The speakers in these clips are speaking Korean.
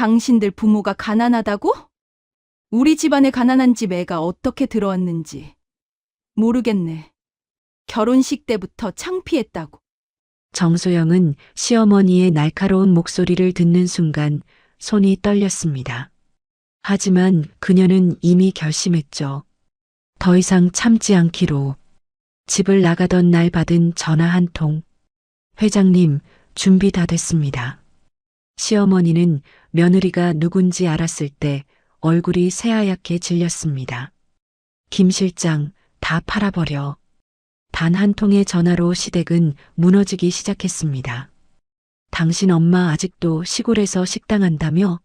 당신들 부모가 가난하다고? 우리 집안에 가난한 집 애가 어떻게 들어왔는지 모르겠네. 결혼식 때부터 창피했다고. 정소영은 시어머니의 날카로운 목소리를 듣는 순간 손이 떨렸습니다. 하지만 그녀는 이미 결심했죠. 더 이상 참지 않기로. 집을 나가던 날 받은 전화 한 통. 회장님, 준비 다 됐습니다. 시어머니는 며느리가 누군지 알았을 때 얼굴이 새하얗게 질렸습니다. 김 실장, 다 팔아버려. 단 한 통의 전화로 시댁은 무너지기 시작했습니다. 당신 엄마 아직도 시골에서 식당한다며?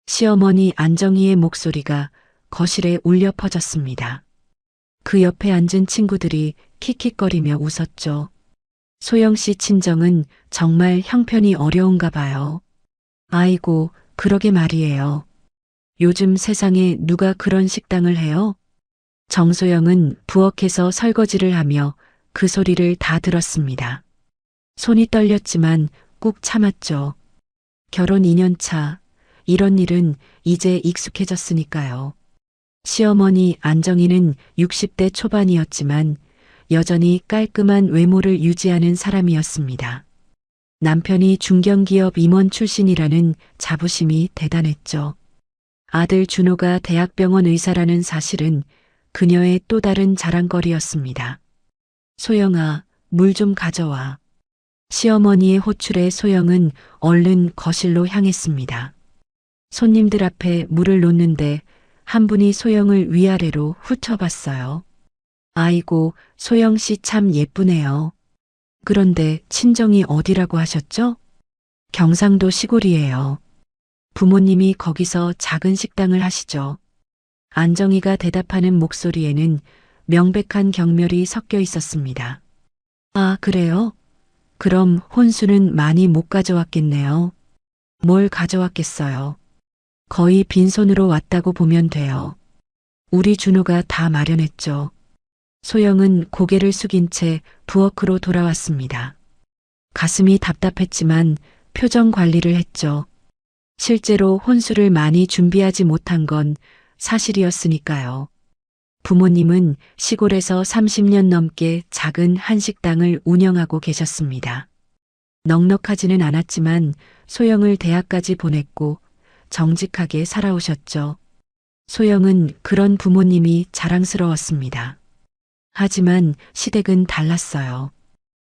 시어머니 안정희의 목소리가 거실에 울려 퍼졌습니다. 그 옆에 앉은 친구들이 킥킥거리며 웃었죠. 소영 씨 친정은 정말 형편이 어려운가 봐요. 아이고, 그러게 말이에요. 요즘 세상에 누가 그런 식당을 해요? 정소영은 부엌에서 설거지를 하며 그 소리를 다 들었습니다. 손이 떨렸지만 꾹 참았죠. 결혼 2년 차, 이런 일은 이제 익숙해졌으니까요. 시어머니 안정희는 60대 초반이었지만 여전히 깔끔한 외모를 유지하는 사람이었습니다. 남편이 중견기업 임원 출신이라는 자부심이 대단했죠. 아들 준호가 대학병원 의사라는 사실은 그녀의 또 다른 자랑거리였습니다. 소영아, 물 좀 가져와. 시어머니의 호출에 소영은 얼른 거실로 향했습니다. 손님들 앞에 물을 놓는데 한 분이 소영을 위아래로 훑어봤어요. 아이고, 소영 씨 참 예쁘네요. 그런데 친정이 어디라고 하셨죠? 경상도 시골이에요. 부모님이 거기서 작은 식당을 하시죠. 안정희가 대답하는 목소리에는 명백한 경멸이 섞여 있었습니다. 아, 그래요? 그럼 혼수는 많이 못 가져왔겠네요. 뭘 가져왔겠어요. 거의 빈손으로 왔다고 보면 돼요. 우리 준호가 다 마련했죠. 소영은 고개를 숙인 채 부엌으로 돌아왔습니다. 가슴이 답답했지만 표정 관리를 했죠. 실제로 혼수를 많이 준비하지 못한 건 사실이었으니까요. 부모님은 시골에서 30년 넘게 작은 한식당을 운영하고 계셨습니다. 넉넉하지는 않았지만 소영을 대학까지 보냈고 정직하게 살아오셨죠. 소영은 그런 부모님이 자랑스러웠습니다. 하지만 시댁은 달랐어요.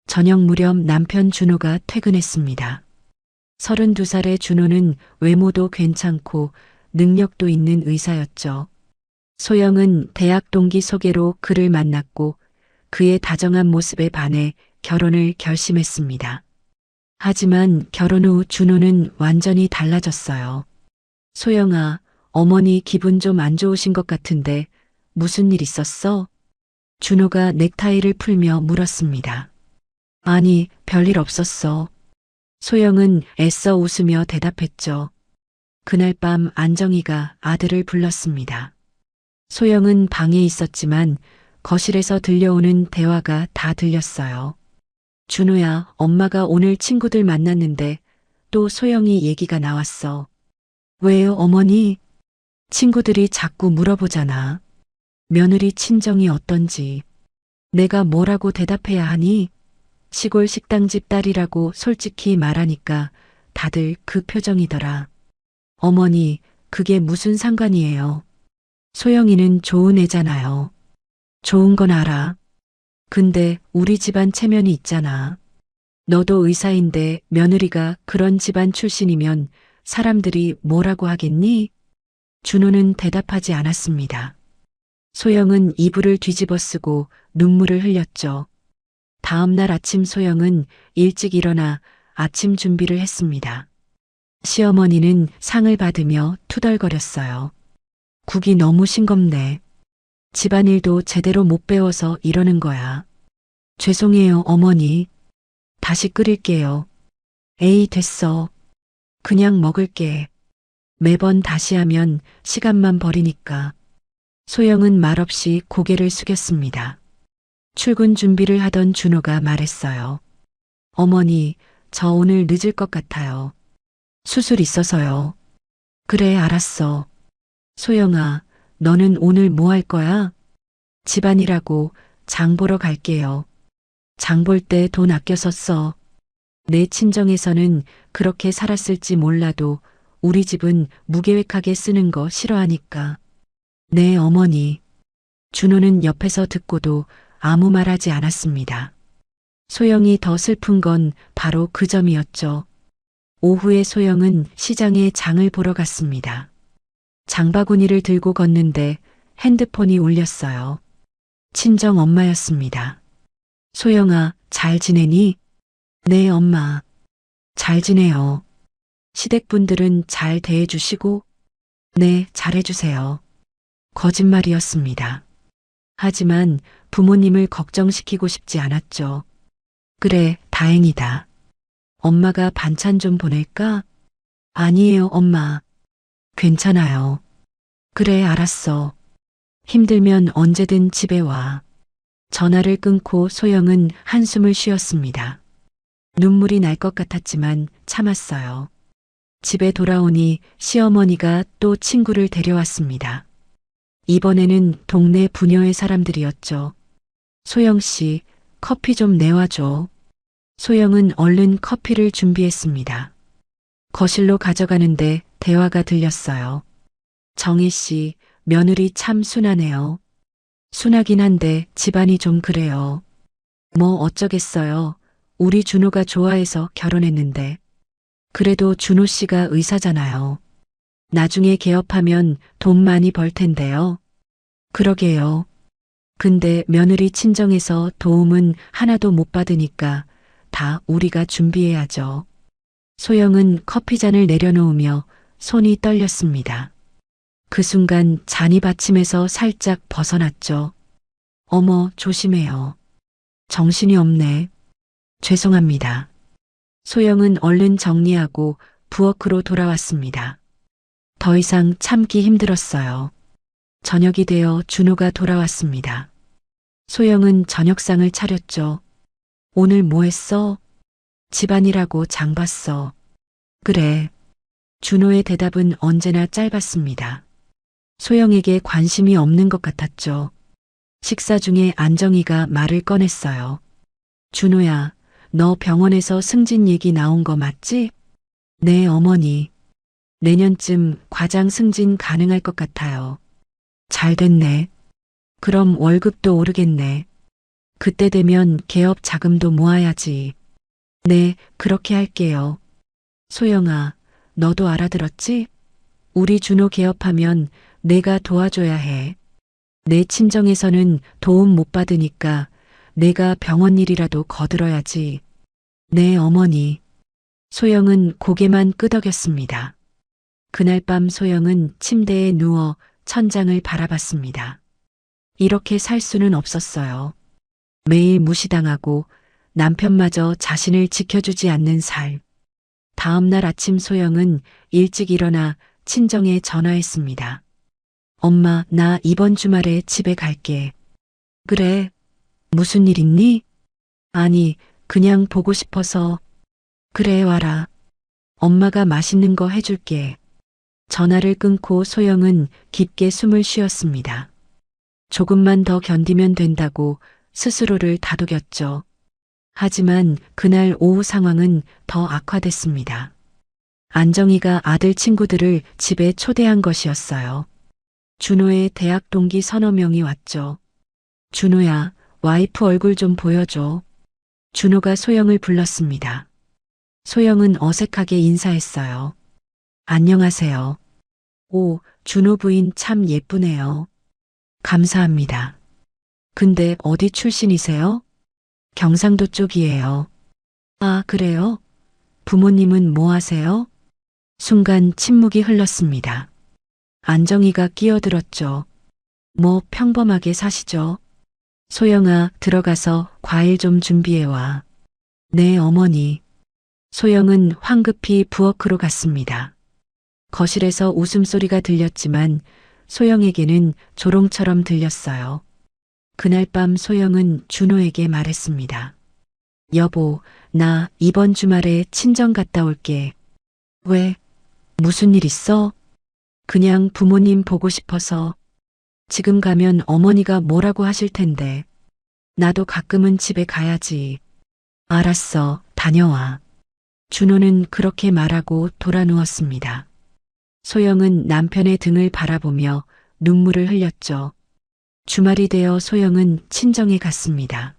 저녁 무렵 남편 준호가 퇴근했습니다. 32살의 준호는 외모도 괜찮고 능력도 있는 의사였죠. 소영은 대학 동기 소개로 그를 만났고 그의 다정한 모습에 반해 결혼을 결심했습니다. 하지만 결혼 후 준호는 완전히 달라졌어요. 소영아, 어머니 기분 좀 안 좋으신 것 같은데 무슨 일 있었어? 준호가 넥타이를 풀며 물었습니다. 아니, 별일 없었어. 소영은 애써 웃으며 대답했죠. 그날 밤 안정희가 아들을 불렀습니다. 소영은 방에 있었지만 거실에서 들려오는 대화가 다 들렸어요. 준호야, 엄마가 오늘 친구들 만났는데 또 소영이 얘기가 나왔어. 왜요, 어머니? 친구들이 자꾸 물어보잖아. 며느리 친정이 어떤지. 내가 뭐라고 대답해야 하니? 시골 식당집 딸이라고 솔직히 말하니까 다들 그 표정이더라. 어머니, 그게 무슨 상관이에요? 소영이는 좋은 애잖아요. 좋은 건 알아. 근데 우리 집안 체면이 있잖아. 너도 의사인데 며느리가 그런 집안 출신이면 사람들이 뭐라고 하겠니? 준호는 대답하지 않았습니다. 소영은 이불을 뒤집어 쓰고 눈물을 흘렸죠. 다음 날 아침 소영은 일찍 일어나 아침 준비를 했습니다. 시어머니는 상을 받으며 투덜거렸어요. 국이 너무 싱겁네. 집안일도 제대로 못 배워서 이러는 거야. 죄송해요, 어머니. 다시 끓일게요. 에이, 됐어. 그냥 먹을게. 매번 다시 하면 시간만 버리니까. 소영은 말없이 고개를 숙였습니다. 출근 준비를 하던 준호가 말했어요. 어머니, 저 오늘 늦을 것 같아요. 수술 있어서요. 그래, 알았어. 소영아, 너는 오늘 뭐 할 거야? 집안일하고 장 보러 갈게요. 장 볼 때 돈 아껴서 써. 내 친정에서는 그렇게 살았을지 몰라도 우리 집은 무계획하게 쓰는 거 싫어하니까. 네, 어머니. 준호는 옆에서 듣고도 아무 말하지 않았습니다. 소영이 더 슬픈 건 바로 그 점이었죠. 오후에 소영은 시장에 장을 보러 갔습니다. 장바구니를 들고 걷는데 핸드폰이 울렸어요. 친정 엄마였습니다. 소영아, 잘 지내니? 네, 엄마. 잘 지내요. 시댁분들은 잘 대해주시고? 네, 잘해주세요. 거짓말이었습니다. 하지만 부모님을 걱정시키고 싶지 않았죠. 그래, 다행이다. 엄마가 반찬 좀 보낼까? 아니에요, 엄마. 괜찮아요. 그래, 알았어. 힘들면 언제든 집에 와. 전화를 끊고 소영은 한숨을 쉬었습니다. 눈물이 날 것 같았지만 참았어요. 집에 돌아오니 시어머니가 또 친구를 데려왔습니다. 이번에는 동네 부녀의 사람들이었죠. 소영 씨, 커피 좀 내와줘. 소영은 얼른 커피를 준비했습니다. 거실로 가져가는데 대화가 들렸어요. 정희 씨, 며느리 참 순하네요. 순하긴 한데 집안이 좀 그래요. 뭐 어쩌겠어요. 우리 준호가 좋아해서 결혼했는데. 그래도 준호 씨가 의사잖아요. 나중에 개업하면 돈 많이 벌 텐데요. 그러게요. 근데 며느리 친정에서 도움은 하나도 못 받으니까 다 우리가 준비해야죠. 소영은 커피잔을 내려놓으며 손이 떨렸습니다. 그 순간 잔이 받침에서 살짝 벗어났죠. 어머, 조심해요. 정신이 없네. 죄송합니다. 소영은 얼른 정리하고 부엌으로 돌아왔습니다. 더 이상 참기 힘들었어요. 저녁이 되어 준호가 돌아왔습니다. 소영은 저녁상을 차렸죠. 오늘 뭐 했어? 집안일하고 장 봤어. 그래. 준호의 대답은 언제나 짧았습니다. 소영에게 관심이 없는 것 같았죠. 식사 중에 안정희가 말을 꺼냈어요. 준호야, 너 병원에서 승진 얘기 나온 거 맞지? 네, 어머니. 내년쯤 과장 승진 가능할 것 같아요. 잘 됐네. 그럼 월급도 오르겠네. 그때 되면 개업 자금도 모아야지. 네, 그렇게 할게요. 소영아, 너도 알아들었지? 우리 준호 개업하면 내가 도와줘야 해. 내 친정에서는 도움 못 받으니까 내가 병원 일이라도 거들어야지. 네, 어머니. 소영은 고개만 끄덕였습니다. 그날 밤 소영은 침대에 누워 천장을 바라봤습니다. 이렇게 살 수는 없었어요. 매일 무시당하고 남편마저 자신을 지켜주지 않는 살. 다음 날 아침 소영은 일찍 일어나 친정에 전화했습니다. 엄마, 나 이번 주말에 집에 갈게. 그래. 무슨 일 있니? 아니, 그냥 보고 싶어서. 그래, 와라. 엄마가 맛있는 거 해줄게. 전화를 끊고 소영은 깊게 숨을 쉬었습니다. 조금만 더 견디면 된다고 스스로를 다독였죠. 하지만 그날 오후 상황은 더 악화됐습니다. 안정희가 아들 친구들을 집에 초대한 것이었어요. 준호의 대학 동기 서너 명이 왔죠. 준호야, 와이프 얼굴 좀 보여줘. 준호가 소영을 불렀습니다. 소영은 어색하게 인사했어요. 안녕하세요. 오, 준호 부인 참 예쁘네요. 감사합니다. 근데 어디 출신이세요? 경상도 쪽이에요. 아, 그래요? 부모님은 뭐 하세요? 순간 침묵이 흘렀습니다. 안정희가 끼어들었죠. 뭐 평범하게 사시죠. 소영아, 들어가서 과일 좀 준비해와. 네, 어머니. 소영은 황급히 부엌으로 갔습니다. 거실에서 웃음소리가 들렸지만 소영에게는 조롱처럼 들렸어요. 그날 밤 소영은 준호에게 말했습니다. 여보, 나 이번 주말에 친정 갔다 올게. 왜? 무슨 일 있어? 그냥 부모님 보고 싶어서. 지금 가면 어머니가 뭐라고 하실 텐데. 나도 가끔은 집에 가야지. 알았어, 다녀와. 준호는 그렇게 말하고 돌아 누웠습니다. 소영은 남편의 등을 바라보며 눈물을 흘렸죠. 주말이 되어 소영은 친정에 갔습니다.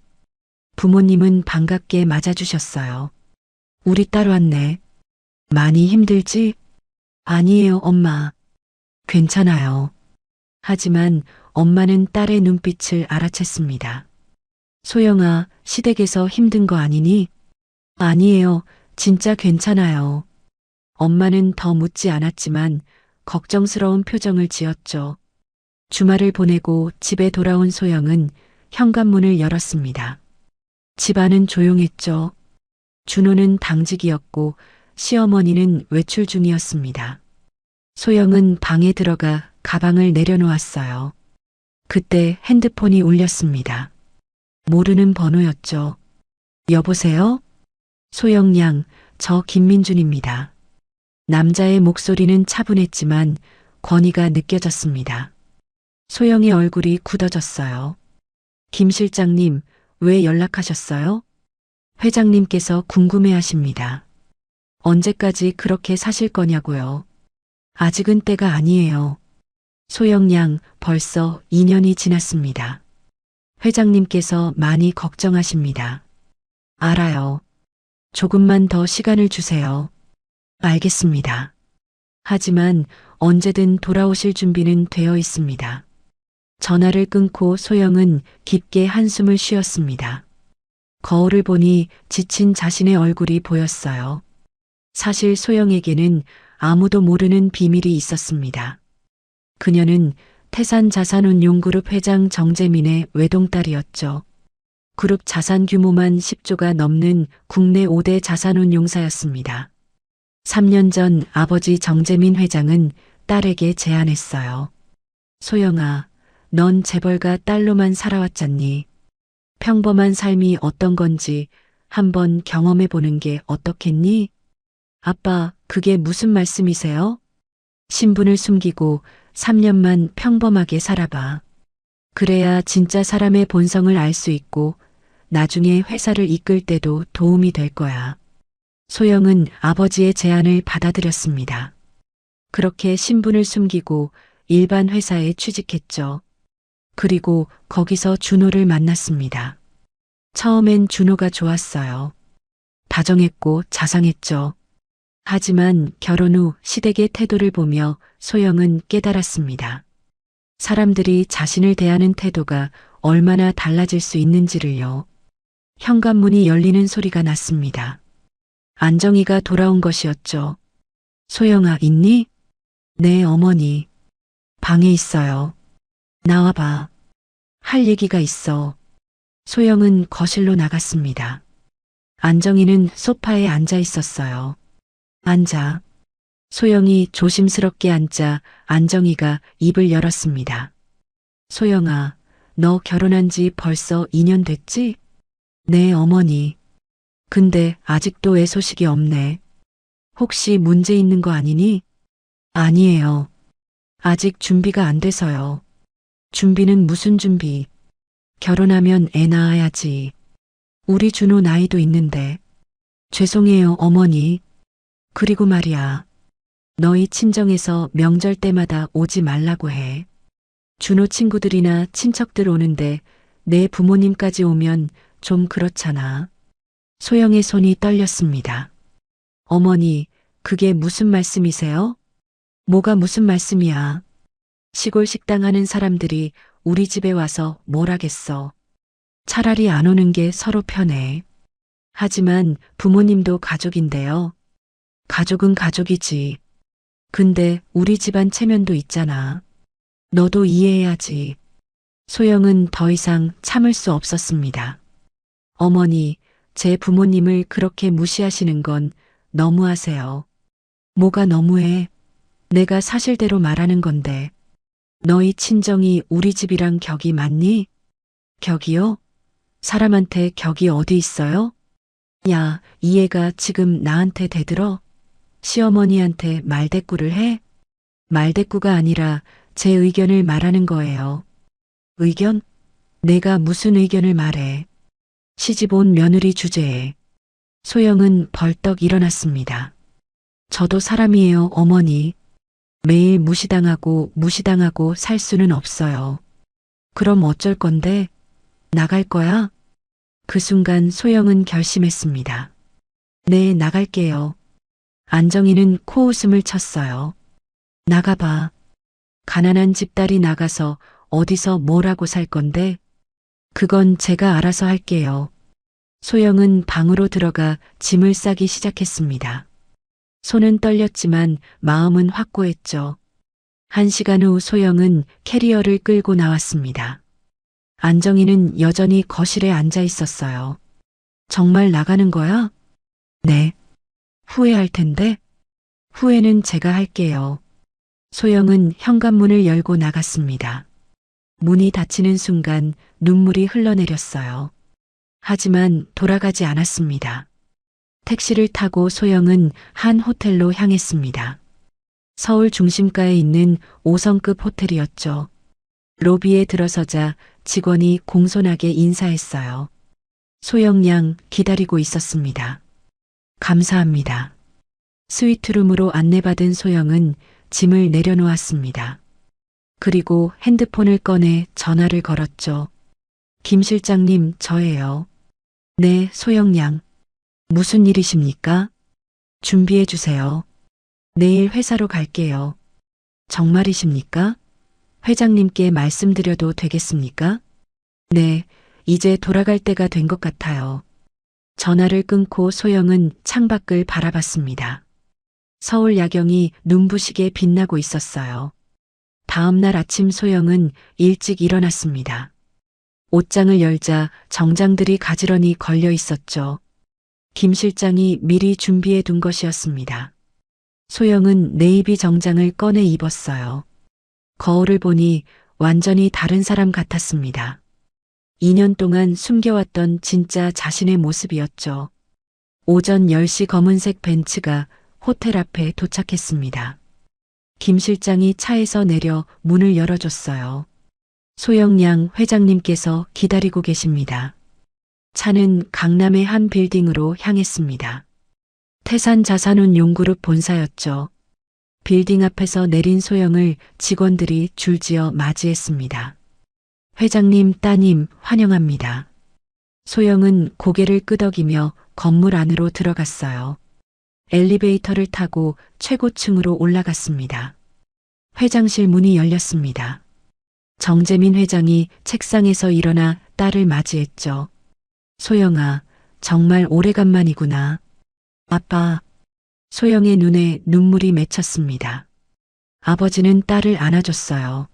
부모님은 반갑게 맞아주셨어요. 우리 딸 왔네. 많이 힘들지? 아니에요, 엄마. 괜찮아요. 하지만 엄마는 딸의 눈빛을 알아챘습니다. 소영아, 시댁에서 힘든 거 아니니? 아니에요. 진짜 괜찮아요. 엄마는 더 묻지 않았지만 걱정스러운 표정을 지었죠. 주말을 보내고 집에 돌아온 소영은 현관문을 열었습니다. 집안은 조용했죠. 준호는 당직이었고 시어머니는 외출 중이었습니다. 소영은 방에 들어가 가방을 내려놓았어요. 그때 핸드폰이 울렸습니다. 모르는 번호였죠. 여보세요? 소영 양, 저 김민준입니다. 남자의 목소리는 차분했지만 권위가 느껴졌습니다. 소영의 얼굴이 굳어졌어요. 김 실장님, 왜 연락하셨어요? 회장님께서 궁금해하십니다. 언제까지 그렇게 사실 거냐고요? 아직은 때가 아니에요. 소영 양, 벌써 2년이 지났습니다. 회장님께서 많이 걱정하십니다. 알아요. 조금만 더 시간을 주세요. 알겠습니다. 하지만 언제든 돌아오실 준비는 되어 있습니다. 전화를 끊고 소영은 깊게 한숨을 쉬었습니다. 거울을 보니 지친 자신의 얼굴이 보였어요. 사실 소영에게는 아무도 모르는 비밀이 있었습니다. 그녀는 태산자산운용그룹 회장 정재민의 외동딸이었죠. 그룹 자산 규모만 10조가 넘는 국내 5대 자산운용사였습니다. 3년 전 아버지 정재민 회장은 딸에게 제안했어요. 소영아, 넌 재벌가 딸로만 살아왔잖니. 평범한 삶이 어떤 건지 한번 경험해 보는 게 어떻겠니? 아빠, 그게 무슨 말씀이세요? 신분을 숨기고 3년만 평범하게 살아봐. 그래야 진짜 사람의 본성을 알 수 있고 나중에 회사를 이끌 때도 도움이 될 거야. 소영은 아버지의 제안을 받아들였습니다. 그렇게 신분을 숨기고 일반 회사에 취직했죠. 그리고 거기서 준호를 만났습니다. 처음엔 준호가 좋았어요. 다정했고 자상했죠. 하지만 결혼 후 시댁의 태도를 보며 소영은 깨달았습니다. 사람들이 자신을 대하는 태도가 얼마나 달라질 수 있는지를요. 현관문이 열리는 소리가 났습니다. 안정이가 돌아온 것이었죠. 소영아, 있니? 네, 어머니. 방에 있어요. 나와봐. 할 얘기가 있어. 소영은 거실로 나갔습니다. 안정이는 소파에 앉아 있었어요. 앉아. 소영이 조심스럽게 앉자 안정이가 입을 열었습니다. 소영아, 너 결혼한 지 벌써 2년 됐지? 네, 어머니. 근데 아직도 애 소식이 없네. 혹시 문제 있는 거 아니니? 아니에요. 아직 준비가 안 돼서요. 준비는 무슨 준비? 결혼하면 애 낳아야지. 우리 준호 나이도 있는데. 죄송해요, 어머니. 그리고 말이야. 너희 친정에서 명절 때마다 오지 말라고 해. 준호 친구들이나 친척들 오는데 내 부모님까지 오면 좀 그렇잖아. 소영의 손이 떨렸습니다. 어머니, 그게 무슨 말씀이세요? 뭐가 무슨 말씀이야? 시골 식당 하는 사람들이 우리 집에 와서 뭘 하겠어. 차라리 안 오는 게 서로 편해. 하지만 부모님도 가족인데요. 가족은 가족이지. 근데 우리 집안 체면도 있잖아. 너도 이해해야지. 소영은 더 이상 참을 수 없었습니다. 어머니, 제 부모님을 그렇게 무시하시는 건 너무하세요. 뭐가 너무해? 내가 사실대로 말하는 건데. 너희 친정이 우리 집이랑 격이 맞니? 격이요? 사람한테 격이 어디 있어요? 야, 이 애가 지금 나한테 대들어? 시어머니한테 말대꾸를 해? 말대꾸가 아니라 제 의견을 말하는 거예요. 의견? 내가 무슨 의견을 말해? 시집 온 며느리 주제에. 소영은 벌떡 일어났습니다. 저도 사람이에요, 어머니. 매일 무시당하고 살 수는 없어요. 그럼 어쩔 건데? 나갈 거야? 그 순간 소영은 결심했습니다. 네, 나갈게요. 안정희는 코웃음을 쳤어요. 나가봐. 가난한 집딸이 나가서 어디서 뭐라고 살 건데? 그건 제가 알아서 할게요. 소영은 방으로 들어가 짐을 싸기 시작했습니다. 손은 떨렸지만 마음은 확고했죠. 1시간 후 소영은 캐리어를 끌고 나왔습니다. 안정희는 여전히 거실에 앉아 있었어요. 정말 나가는 거야? 네. 후회할 텐데? 후회는 제가 할게요. 소영은 현관문을 열고 나갔습니다. 문이 닫히는 순간 눈물이 흘러내렸어요. 하지만 돌아가지 않았습니다. 택시를 타고 소영은 한 호텔로 향했습니다. 서울 중심가에 있는 5성급 호텔이었죠. 로비에 들어서자 직원이 공손하게 인사했어요. 소영 양 기다리고 있었습니다. 감사합니다. 스위트룸으로 안내받은 소영은 짐을 내려놓았습니다. 그리고 핸드폰을 꺼내 전화를 걸었죠. 김 실장님, 저예요. 네, 소영 양. 무슨 일이십니까? 준비해 주세요. 내일 회사로 갈게요. 정말이십니까? 회장님께 말씀드려도 되겠습니까? 네, 이제 돌아갈 때가 된 것 같아요. 전화를 끊고 소영은 창밖을 바라봤습니다. 서울 야경이 눈부시게 빛나고 있었어요. 다음 날 아침 소영은 일찍 일어났습니다. 옷장을 열자 정장들이 가지런히 걸려 있었죠. 김 실장이 미리 준비해 둔 것이었습니다. 소영은 네이비 정장을 꺼내 입었어요. 거울을 보니 완전히 다른 사람 같았습니다. 2년 동안 숨겨왔던 진짜 자신의 모습이었죠. 오전 10시 검은색 벤츠가 호텔 앞에 도착했습니다. 김 실장이 차에서 내려 문을 열어줬어요. 소영 양 회장님께서 기다리고 계십니다. 차는 강남의 한 빌딩으로 향했습니다. 태산 자산운 용그룹 본사였죠. 빌딩 앞에서 내린 소영을 직원들이 줄지어 맞이했습니다. 회장님, 따님, 환영합니다. 소영은 고개를 끄덕이며 건물 안으로 들어갔어요. 엘리베이터를 타고 최고층으로 올라갔습니다. 회장실 문이 열렸습니다. 정재민 회장이 책상에서 일어나 딸을 맞이했죠. 소영아, 정말 오래간만이구나. 아빠. 소영의 눈에 눈물이 맺혔습니다. 아버지는 딸을 안아줬어요.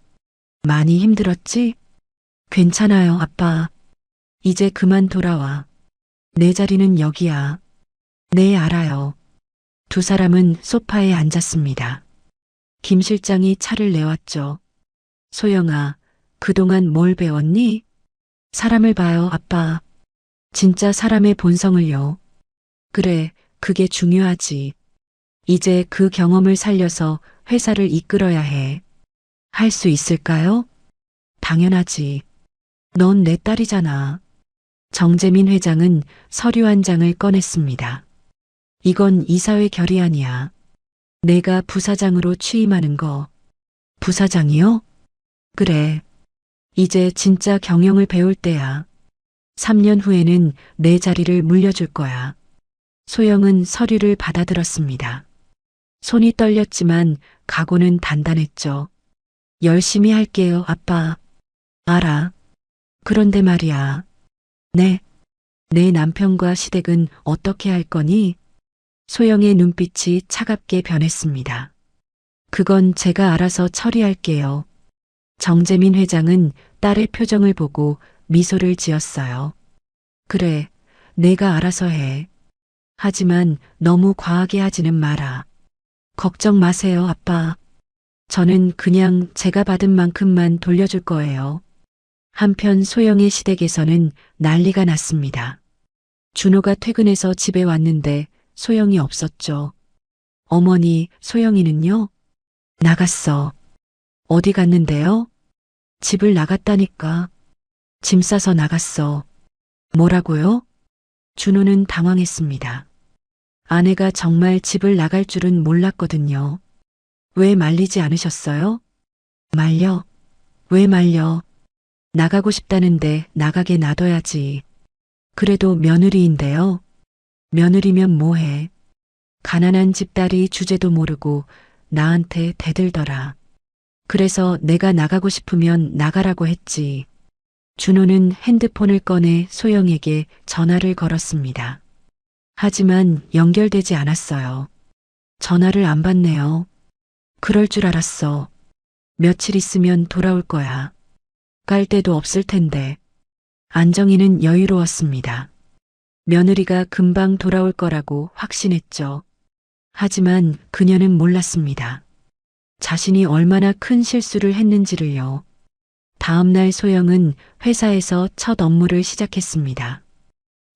많이 힘들었지? 괜찮아요, 아빠. 이제 그만 돌아와. 내 자리는 여기야. 네, 알아요. 두 사람은 소파에 앉았습니다. 김 실장이 차를 내왔죠. 소영아, 그동안 뭘 배웠니? 사람을 봐요, 아빠. 진짜 사람의 본성을요. 그래, 그게 중요하지. 이제 그 경험을 살려서 회사를 이끌어야 해. 할 수 있을까요? 당연하지. 넌 내 딸이잖아. 정재민 회장은 서류 한 장을 꺼냈습니다. 이건 이사회 결의안이야. 내가 부사장으로 취임하는 거. 부사장이요? 그래. 이제 진짜 경영을 배울 때야. 3년 후에는 내 자리를 물려줄 거야. 소영은 서류를 받아들었습니다. 손이 떨렸지만 각오는 단단했죠. 열심히 할게요, 아빠. 알아. 그런데 말이야. 네. 내 남편과 시댁은 어떻게 할 거니? 소영의 눈빛이 차갑게 변했습니다. 그건 제가 알아서 처리할게요. 정재민 회장은 딸의 표정을 보고 미소를 지었어요. 그래, 내가 알아서 해. 하지만 너무 과하게 하지는 마라. 걱정 마세요, 아빠. 저는 그냥 제가 받은 만큼만 돌려줄 거예요. 한편 소영의 시댁에서는 난리가 났습니다. 준호가 퇴근해서 집에 왔는데 소영이 없었죠. 어머니, 소영이는요? 나갔어. 어디 갔는데요? 집을 나갔다니까. 짐 싸서 나갔어. 뭐라고요? 준호는 당황했습니다. 아내가 정말 집을 나갈 줄은 몰랐거든요. 왜 말리지 않으셨어요? 말려? 왜 말려? 나가고 싶다는데 나가게 놔둬야지. 그래도 며느리인데요. 며느리면 뭐해? 가난한 집딸이 주제도 모르고 나한테 대들더라. 그래서 내가 나가고 싶으면 나가라고 했지. 준호는 핸드폰을 꺼내 소영에게 전화를 걸었습니다. 하지만 연결되지 않았어요. 전화를 안 받네요. 그럴 줄 알았어. 며칠 있으면 돌아올 거야. 갈 데도 없을 텐데. 안정희는 여유로웠습니다. 며느리가 금방 돌아올 거라고 확신했죠. 하지만 그녀는 몰랐습니다. 자신이 얼마나 큰 실수를 했는지를요. 다음 날 소영은 회사에서 첫 업무를 시작했습니다.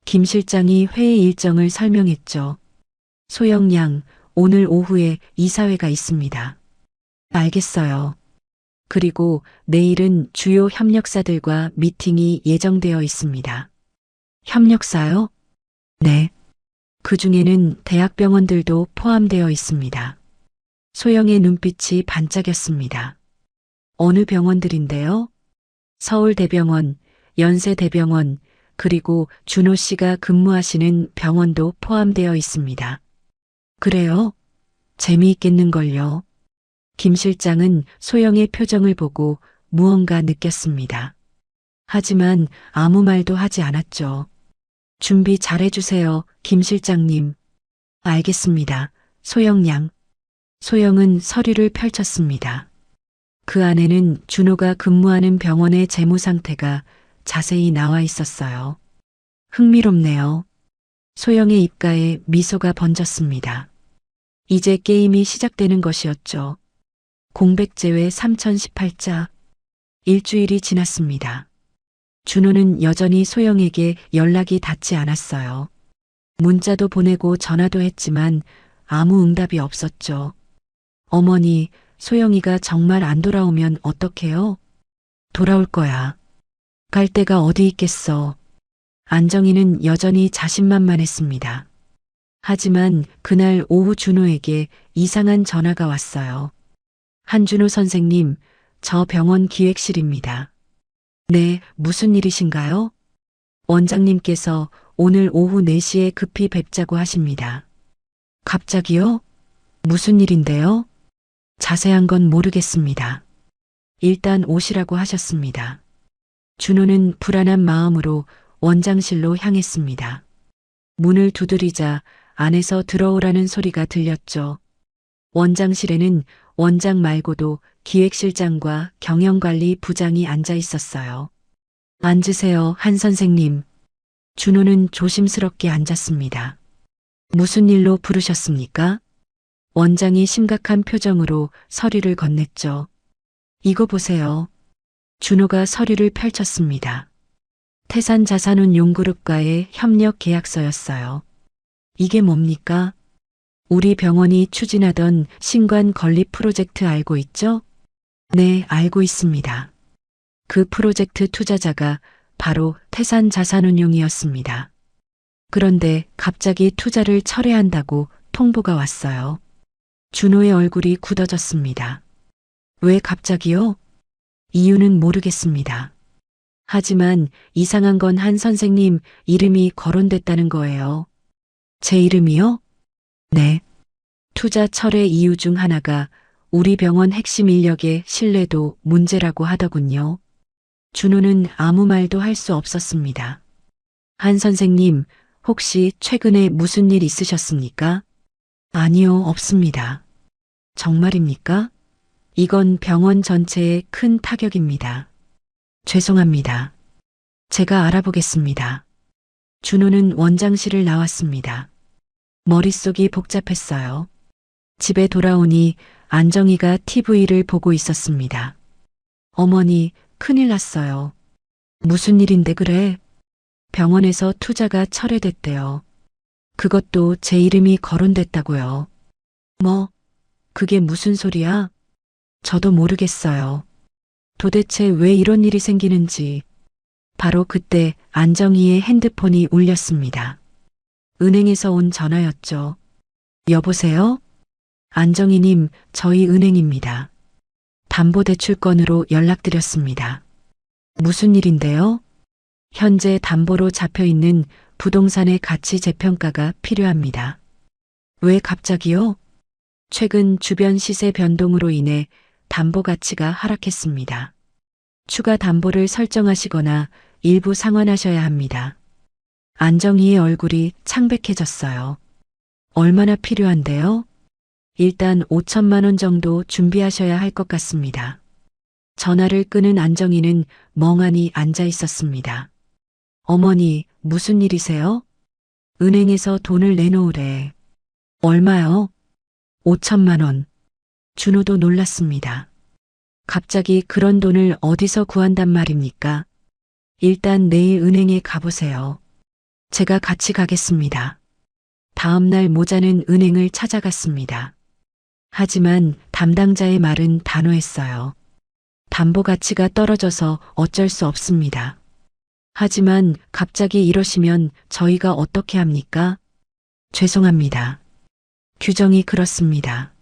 김 실장이 회의 일정을 설명했죠. 소영 양, 오늘 오후에 이사회가 있습니다. 알겠어요. 그리고 내일은 주요 협력사들과 미팅이 예정되어 있습니다. 협력사요? 네. 그 중에는 대학병원들도 포함되어 있습니다. 소영의 눈빛이 반짝였습니다. 어느 병원들인데요? 서울대병원, 연세대병원, 그리고 준호 씨가 근무하시는 병원도 포함되어 있습니다. 그래요? 재미있겠는걸요. 김 실장은 소영의 표정을 보고 무언가 느꼈습니다. 하지만 아무 말도 하지 않았죠. 준비 잘해주세요, 김 실장님. 알겠습니다, 소영 양. 소영은 서류를 펼쳤습니다. 그 안에는 준호가 근무하는 병원의 재무 상태가 자세히 나와 있었어요. 흥미롭네요. 소영의 입가에 미소가 번졌습니다. 이제 게임이 시작되는 것이었죠. 공백 제외 3018자. 일주일이 지났습니다. 준호는 여전히 소영에게 연락이 닿지 않았어요. 문자도 보내고 전화도 했지만 아무 응답이 없었죠. 어머니, 소영이가 정말 안 돌아오면 어떡해요? 돌아올 거야. 갈 데가 어디 있겠어. 안정희는 여전히 자신만만했습니다. 하지만 그날 오후 준호에게 이상한 전화가 왔어요. 한준호 선생님, 저 병원 기획실입니다. 네, 무슨 일이신가요? 원장님께서 오늘 오후 4시에 급히 뵙자고 하십니다. 갑자기요? 무슨 일인데요? 자세한 건 모르겠습니다. 일단 오시라고 하셨습니다. 준호는 불안한 마음으로 원장실로 향했습니다. 문을 두드리자 안에서 들어오라는 소리가 들렸죠. 원장실에는 원장 말고도 기획실장과 경영관리 부장이 앉아 있었어요. 앉으세요, 한 선생님. 준호는 조심스럽게 앉았습니다. 무슨 일로 부르셨습니까? 원장이 심각한 표정으로 서류를 건넸죠. 이거 보세요. 준호가 서류를 펼쳤습니다. 태산자산운용그룹과의 협력 계약서였어요. 이게 뭡니까? 우리 병원이 추진하던 신관 건립 프로젝트 알고 있죠? 네, 알고 있습니다. 그 프로젝트 투자자가 바로 태산자산운용이었습니다. 그런데 갑자기 투자를 철회한다고 통보가 왔어요. 준호의 얼굴이 굳어졌습니다. 왜 갑자기요? 이유는 모르겠습니다. 하지만 이상한 건 한 선생님 이름이 거론됐다는 거예요. 제 이름이요? 네. 투자 철회 이유 중 하나가 우리 병원 핵심 인력의 신뢰도 문제라고 하더군요. 준호는 아무 말도 할 수 없었습니다. 한 선생님, 혹시 최근에 무슨 일 있으셨습니까? 아니요, 없습니다. 정말입니까? 이건 병원 전체에 큰 타격입니다. 죄송합니다. 제가 알아보겠습니다. 준호는 원장실을 나왔습니다. 머릿속이 복잡했어요. 집에 돌아오니 안정희가 TV를 보고 있었습니다. 어머니, 큰일 났어요. 무슨 일인데 그래? 병원에서 투자가 철회됐대요. 그것도 제 이름이 거론됐다고요. 뭐, 그게 무슨 소리야? 저도 모르겠어요. 도대체 왜 이런 일이 생기는지. 바로 그때 안정희의 핸드폰이 울렸습니다. 은행에서 온 전화였죠. 여보세요? 안정희님, 저희 은행입니다. 담보대출건으로 연락드렸습니다. 무슨 일인데요? 현재 담보로 잡혀 있는 부동산의 가치 재평가가 필요합니다. 왜 갑자기요? 최근 주변 시세 변동으로 인해 담보 가치가 하락했습니다. 추가 담보를 설정하시거나 일부 상환하셔야 합니다. 안정희의 얼굴이 창백해졌어요. 얼마나 필요한데요? 일단 5천만 원 정도 준비하셔야 할 것 같습니다. 전화를 끊은 안정희는 멍하니 앉아 있었습니다. 어머니, 무슨 일이세요? 은행에서 돈을 내놓으래. 얼마요? 5천만 원. 준호도 놀랐습니다. 갑자기 그런 돈을 어디서 구한단 말입니까? 일단 내일 은행에 가보세요. 제가 같이 가겠습니다. 다음 날 모자는 은행을 찾아갔습니다. 하지만 담당자의 말은 단호했어요. 담보 가치가 떨어져서 어쩔 수 없습니다. 하지만 갑자기 이러시면 저희가 어떻게 합니까? 죄송합니다. 규정이 그렇습니다.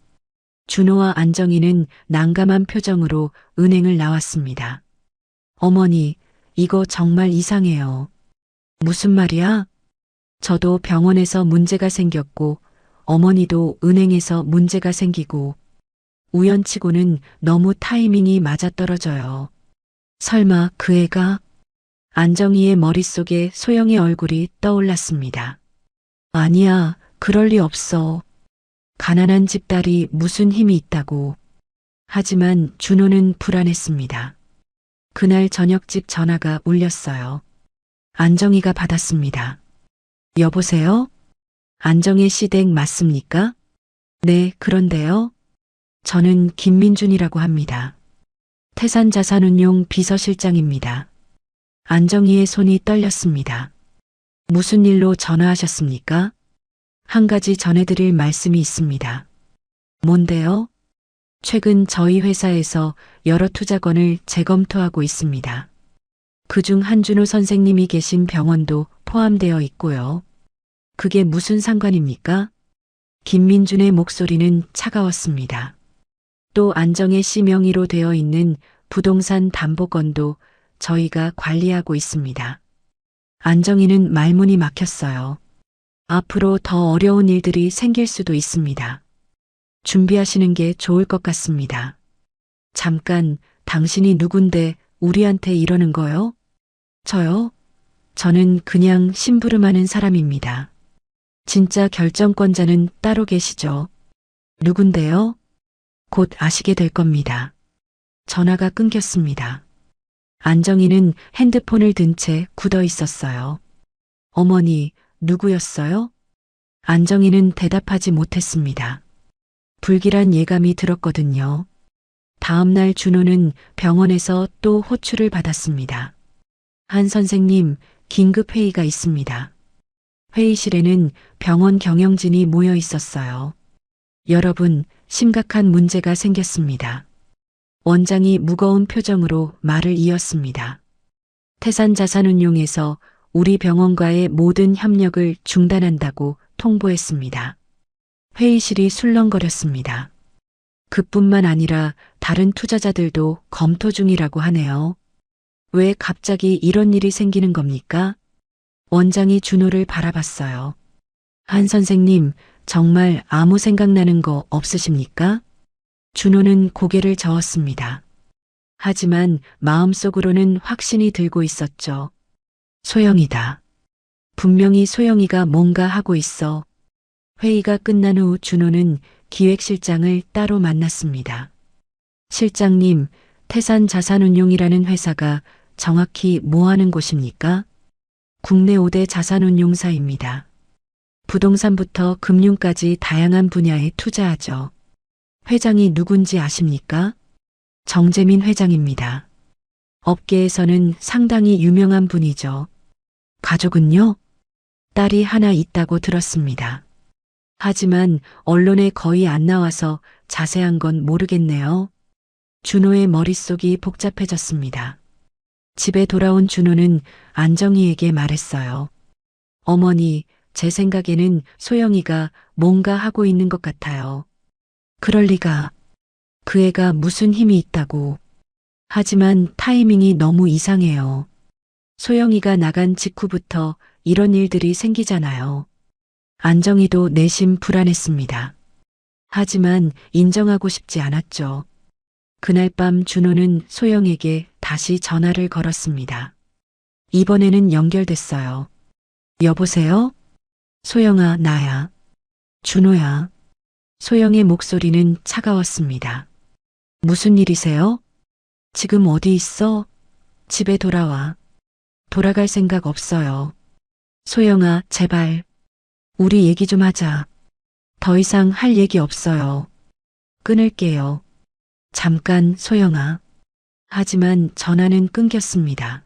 준호와 안정희는 난감한 표정으로 은행을 나왔습니다. 어머니, 이거 정말 이상해요. 무슨 말이야? 저도 병원에서 문제가 생겼고, 어머니도 은행에서 문제가 생기고, 우연치고는 너무 타이밍이 맞아떨어져요. 설마 그 애가? 안정희의 머릿속에 소영의 얼굴이 떠올랐습니다. 아니야, 그럴 리 없어. 가난한 집 딸이 무슨 힘이 있다고. 하지만 준호는 불안했습니다. 그날 저녁집 전화가 울렸어요. 안정희가 받았습니다. 여보세요? 안정혜 씨 댁 맞습니까? 네, 그런데요. 저는 김민준이라고 합니다. 태산자산운용 비서실장입니다. 안정희의 손이 떨렸습니다. 무슨 일로 전화하셨습니까? 한 가지 전해드릴 말씀이 있습니다. 뭔데요? 최근 저희 회사에서 여러 투자건을 재검토하고 있습니다. 그중 한준호 선생님이 계신 병원도 포함되어 있고요. 그게 무슨 상관입니까? 김민준의 목소리는 차가웠습니다. 또 안정혜 씨 명의로 되어 있는 부동산 담보건도 저희가 관리하고 있습니다. 안정희는 말문이 막혔어요. 앞으로 더 어려운 일들이 생길 수도 있습니다. 준비하시는 게 좋을 것 같습니다. 잠깐, 당신이 누군데 우리한테 이러는 거요? 저요? 저는 그냥 심부름하는 사람입니다. 진짜 결정권자는 따로 계시죠? 누군데요? 곧 아시게 될 겁니다. 전화가 끊겼습니다. 안정희는 핸드폰을 든 채 굳어 있었어요. 어머니, 누구였어요? 안정희는 대답하지 못했습니다. 불길한 예감이 들었거든요. 다음 날 준호는 병원에서 또 호출을 받았습니다. 한 선생님, 긴급 회의가 있습니다. 회의실에는 병원 경영진이 모여 있었어요. 여러분, 심각한 문제가 생겼습니다. 원장이 무거운 표정으로 말을 이었습니다. 태산자산운용에서 우리 병원과의 모든 협력을 중단한다고 통보했습니다. 회의실이 술렁거렸습니다. 그뿐만 아니라 다른 투자자들도 검토 중이라고 하네요. 왜 갑자기 이런 일이 생기는 겁니까? 원장이 준호를 바라봤어요. 한 선생님, 정말 아무 생각나는 거 없으십니까? 준호는 고개를 저었습니다. 하지만 마음속으로는 확신이 들고 있었죠. 소영이다. 분명히 소영이가 뭔가 하고 있어. 회의가 끝난 후 준호는 기획실장을 따로 만났습니다. 실장님, 태산자산운용이라는 회사가 정확히 뭐 하는 곳입니까? 국내 5대 자산운용사입니다. 부동산부터 금융까지 다양한 분야에 투자하죠. 회장이 누군지 아십니까? 정재민 회장입니다. 업계에서는 상당히 유명한 분이죠. 가족은요? 딸이 하나 있다고 들었습니다. 하지만 언론에 거의 안 나와서 자세한 건 모르겠네요. 준호의 머릿속이 복잡해졌습니다. 집에 돌아온 준호는 안정희에게 말했어요. 어머니, 제 생각에는 소영이가 뭔가 하고 있는 것 같아요. 그럴 리가. 그 애가 무슨 힘이 있다고. 하지만 타이밍이 너무 이상해요. 소영이가 나간 직후부터 이런 일들이 생기잖아요. 안정희도 내심 불안했습니다. 하지만 인정하고 싶지 않았죠. 그날 밤 준호는 소영에게 다시 전화를 걸었습니다. 이번에는 연결됐어요. 여보세요? 소영아, 나야. 준호야. 소영의 목소리는 차가웠습니다. 무슨 일이세요? 지금 어디 있어? 집에 돌아와. 돌아갈 생각 없어요. 소영아, 제발. 우리 얘기 좀 하자. 더 이상 할 얘기 없어요. 끊을게요. 잠깐, 소영아. 하지만 전화는 끊겼습니다.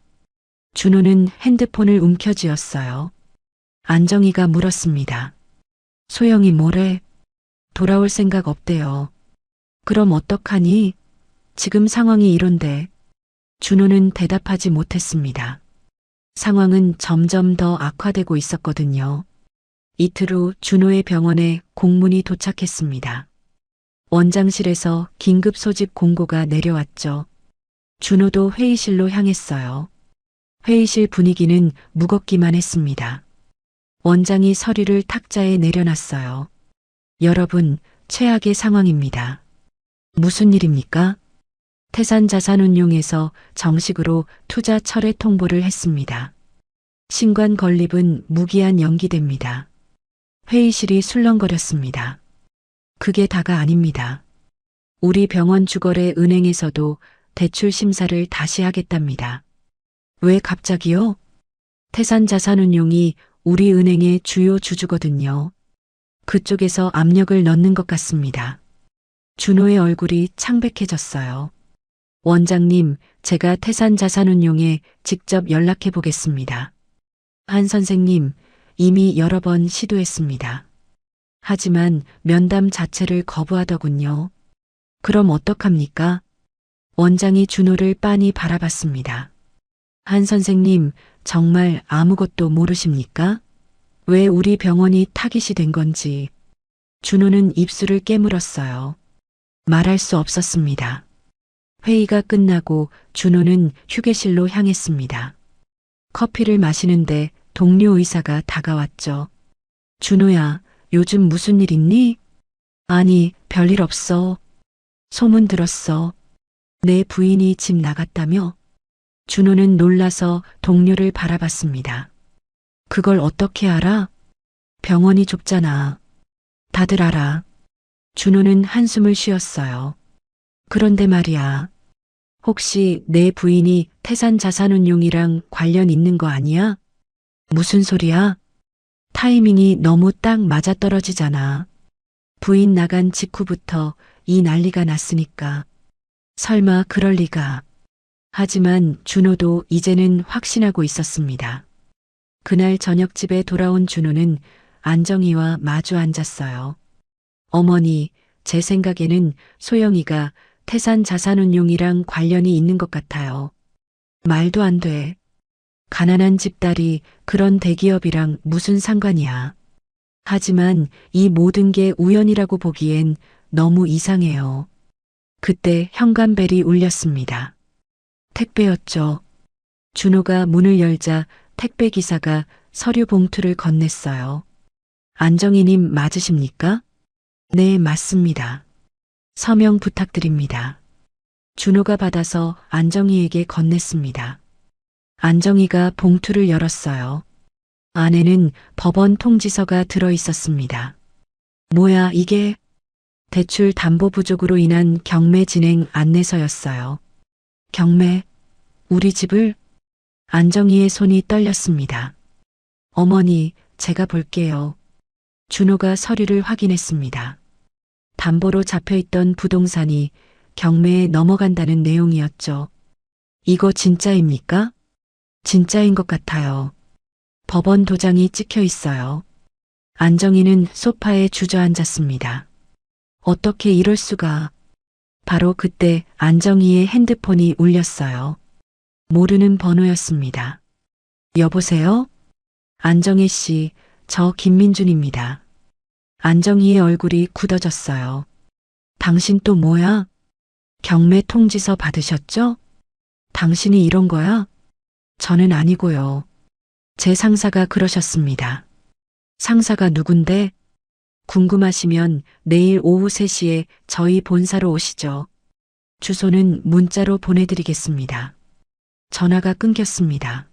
준호는 핸드폰을 움켜쥐었어요. 안정희가 물었습니다. 소영이 뭐래? 돌아올 생각 없대요. 그럼 어떡하니? 지금 상황이 이런데. 준호는 대답하지 못했습니다. 상황은 점점 더 악화되고 있었거든요. 이틀 후 준호의 병원에 공문이 도착했습니다. 원장실에서 긴급 소집 공고가 내려왔죠. 준호도 회의실로 향했어요. 회의실 분위기는 무겁기만 했습니다. 원장이 서류를 탁자에 내려놨어요. 여러분, 최악의 상황입니다. 무슨 일입니까? 태산자산운용에서 정식으로 투자 철회 통보를 했습니다. 신관 건립은 무기한 연기됩니다. 회의실이 술렁거렸습니다. 그게 다가 아닙니다. 우리 병원 주거래 은행에서도 대출 심사를 다시 하겠답니다. 왜 갑자기요? 태산자산운용이 우리 은행의 주요 주주거든요. 그쪽에서 압력을 넣는 것 같습니다. 준호의 얼굴이 창백해졌어요. 원장님, 제가 태산자산운용에 직접 연락해 보겠습니다. 한 선생님, 이미 여러 번 시도했습니다. 하지만 면담 자체를 거부하더군요. 그럼 어떡합니까? 원장이 준호를 빤히 바라봤습니다. 한 선생님, 정말 아무것도 모르십니까? 왜 우리 병원이 타깃이 된 건지. 준호는 입술을 깨물었어요. 말할 수 없었습니다. 회의가 끝나고 준호는 휴게실로 향했습니다. 커피를 마시는데 동료 의사가 다가왔죠. 준호야, 요즘 무슨 일 있니? 아니, 별일 없어. 소문 들었어. 내 부인이 집 나갔다며? 준호는 놀라서 동료를 바라봤습니다. 그걸 어떻게 알아? 병원이 좁잖아. 다들 알아. 준호는 한숨을 쉬었어요. 그런데 말이야. 혹시 내 부인이 태산자산운용이랑 관련 있는 거 아니야? 무슨 소리야? 타이밍이 너무 딱 맞아떨어지잖아. 부인 나간 직후부터 이 난리가 났으니까. 설마 그럴 리가. 하지만 준호도 이제는 확신하고 있었습니다. 그날 저녁 집에 돌아온 준호는 안정희와 마주 앉았어요. 어머니, 제 생각에는 소영이가 태산자산운용이랑 관련이 있는 것 같아요. 말도 안 돼. 가난한 집딸이 그런 대기업이랑 무슨 상관이야. 하지만 이 모든 게 우연이라고 보기엔 너무 이상해요. 그때 현관벨이 울렸습니다. 택배였죠. 준호가 문을 열자 택배 기사가 서류 봉투를 건넸어요. 안정희님 맞으십니까? 네, 맞습니다. 서명 부탁드립니다. 준호가 받아서 안정희에게 건넸습니다. 안정희가 봉투를 열었어요. 안에는 법원 통지서가 들어 있었습니다. 뭐야, 이게? 대출 담보 부족으로 인한 경매 진행 안내서였어요. 경매? 우리 집을? 안정희의 손이 떨렸습니다. 어머니, 제가 볼게요. 준호가 서류를 확인했습니다. 담보로 잡혀있던 부동산이 경매에 넘어간다는 내용이었죠. 이거 진짜입니까? 진짜인 것 같아요. 법원 도장이 찍혀 있어요. 안정희는 소파에 주저앉았습니다. 어떻게 이럴 수가. 바로 그때 안정희의 핸드폰이 울렸어요. 모르는 번호였습니다. 여보세요? 안정희 씨, 저 김민준입니다. 안정희의 얼굴이 굳어졌어요. 당신 또 뭐야? 경매 통지서 받으셨죠? 당신이 이런 거야? 저는 아니고요. 제 상사가 그러셨습니다. 상사가 누군데? 궁금하시면 내일 오후 3시에 저희 본사로 오시죠. 주소는 문자로 보내드리겠습니다. 전화가 끊겼습니다.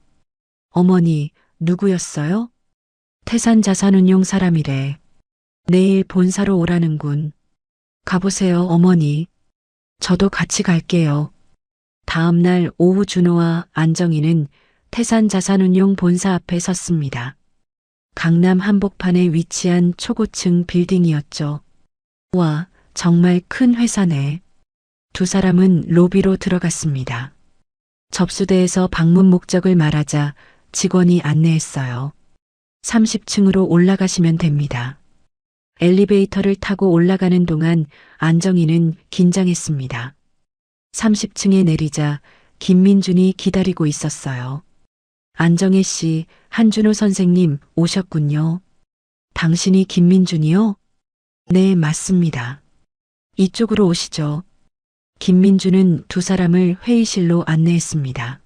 어머니, 누구였어요? 태산자산운용 사람이래. 내일 본사로 오라는군. 가보세요, 어머니. 저도 같이 갈게요. 다음 날 오후 준호와 안정희는 태산자산운용 본사 앞에 섰습니다. 강남 한복판에 위치한 초고층 빌딩이었죠. 와, 정말 큰 회사네. 두 사람은 로비로 들어갔습니다. 접수대에서 방문 목적을 말하자 직원이 안내했어요. 30층으로 올라가시면 됩니다. 엘리베이터를 타고 올라가는 동안 안정희는 긴장했습니다. 30층에 내리자 김민준이 기다리고 있었어요. 안정희 씨, 한준호 선생님 오셨군요. 당신이 김민준이요? 네, 맞습니다. 이쪽으로 오시죠. 김민준은 두 사람을 회의실로 안내했습니다.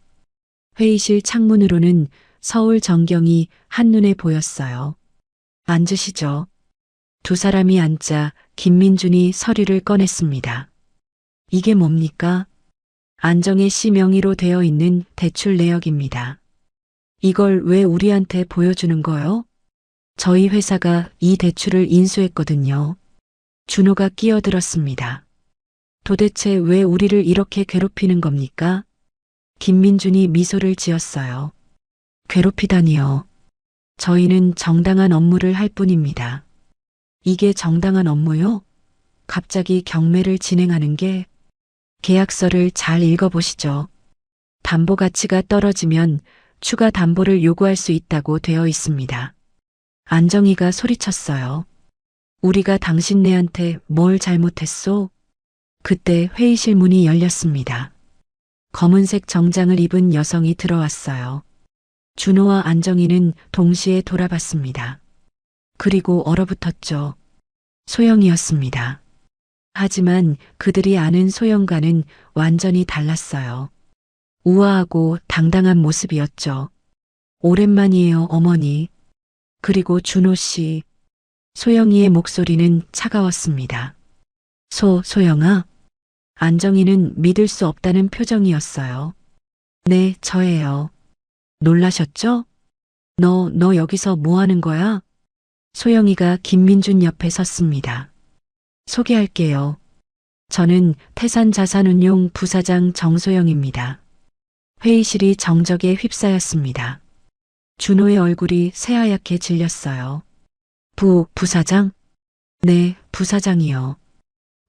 회의실 창문으로는 서울 전경이 한눈에 보였어요. 앉으시죠. 두 사람이 앉자 김민준이 서류를 꺼냈습니다. 이게 뭡니까? 안정희 씨 명의로 되어 있는 대출 내역입니다. 이걸 왜 우리한테 보여주는 거요? 저희 회사가 이 대출을 인수했거든요. 준호가 끼어들었습니다. 도대체 왜 우리를 이렇게 괴롭히는 겁니까? 김민준이 미소를 지었어요. 괴롭히다니요. 저희는 정당한 업무를 할 뿐입니다. 이게 정당한 업무요? 갑자기 경매를 진행하는 게 계약서를 잘 읽어보시죠. 담보 가치가 떨어지면 추가 담보를 요구할 수 있다고 되어 있습니다. 안정희가 소리쳤어요. 우리가 당신네한테 뭘 잘못했소? 그때 회의실 문이 열렸습니다. 검은색 정장을 입은 여성이 들어왔어요. 준호와 안정희는 동시에 돌아봤습니다. 그리고 얼어붙었죠. 소영이었습니다. 하지만 그들이 아는 소영과는 완전히 달랐어요. 우아하고 당당한 모습이었죠. 오랜만이에요, 어머니. 그리고 준호 씨. 소영이의 목소리는 차가웠습니다. 소영아? 안정희는 믿을 수 없다는 표정이었어요. 네, 저예요. 놀라셨죠? 너 여기서 뭐 하는 거야? 소영이가 김민준 옆에 섰습니다. 소개할게요. 저는 태산자산운용 부사장 정소영입니다. 회의실이 정적에 휩싸였습니다. 준호의 얼굴이 새하얗게 질렸어요. 부사장? 네, 부사장이요.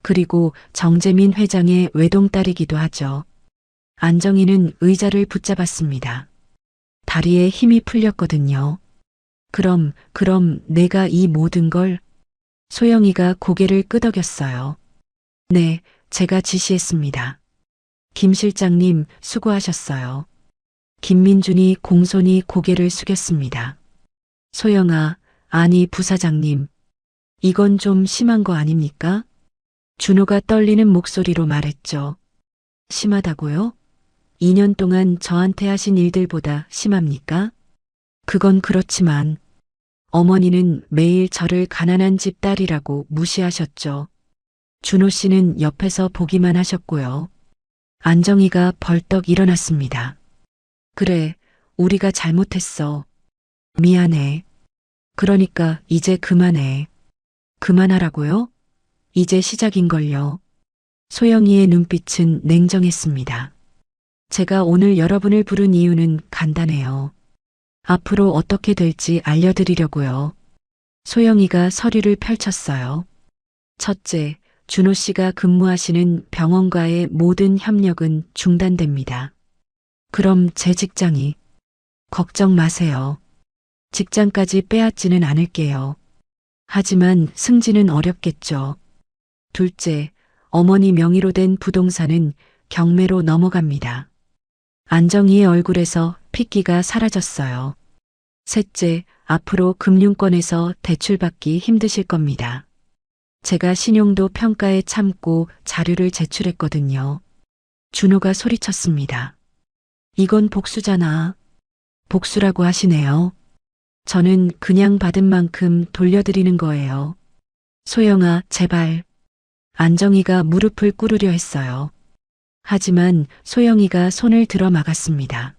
그리고 정재민 회장의 외동딸이기도 하죠. 안정희는 의자를 붙잡았습니다. 다리에 힘이 풀렸거든요. 그럼 내가 이 모든 걸... 소영이가 고개를 끄덕였어요. 네, 제가 지시했습니다. 김 실장님 수고하셨어요. 김민준이 공손히 고개를 숙였습니다. 소영아, 아니 부사장님. 이건 좀 심한 거 아닙니까? 준호가 떨리는 목소리로 말했죠. 심하다고요? 2년 동안 저한테 하신 일들보다 심합니까? 그건 그렇지만 어머니는 매일 저를 가난한 집 딸이라고 무시하셨죠. 준호 씨는 옆에서 보기만 하셨고요. 안정희가 벌떡 일어났습니다. 그래, 우리가 잘못했어. 미안해. 그러니까 이제 그만해. 그만하라고요? 이제 시작인걸요. 소영이의 눈빛은 냉정했습니다. 제가 오늘 여러분을 부른 이유는 간단해요. 앞으로 어떻게 될지 알려드리려고요. 소영이가 서류를 펼쳤어요. 첫째, 준호 씨가 근무하시는 병원과의 모든 협력은 중단됩니다. 그럼 제 직장이? 걱정 마세요. 직장까지 빼앗지는 않을게요. 하지만 승진은 어렵겠죠. 둘째, 어머니 명의로 된 부동산은 경매로 넘어갑니다. 안정희의 얼굴에서 핏기가 사라졌어요. 셋째, 앞으로 금융권에서 대출받기 힘드실 겁니다. 제가 신용도 평가에 참고 자료를 제출했거든요. 준호가 소리쳤습니다. 이건 복수잖아. 복수라고 하시네요. 저는 그냥 받은 만큼 돌려드리는 거예요. 소영아, 제발. 안정희가 무릎을 꿇으려 했어요. 하지만 소영이가 손을 들어 막았습니다.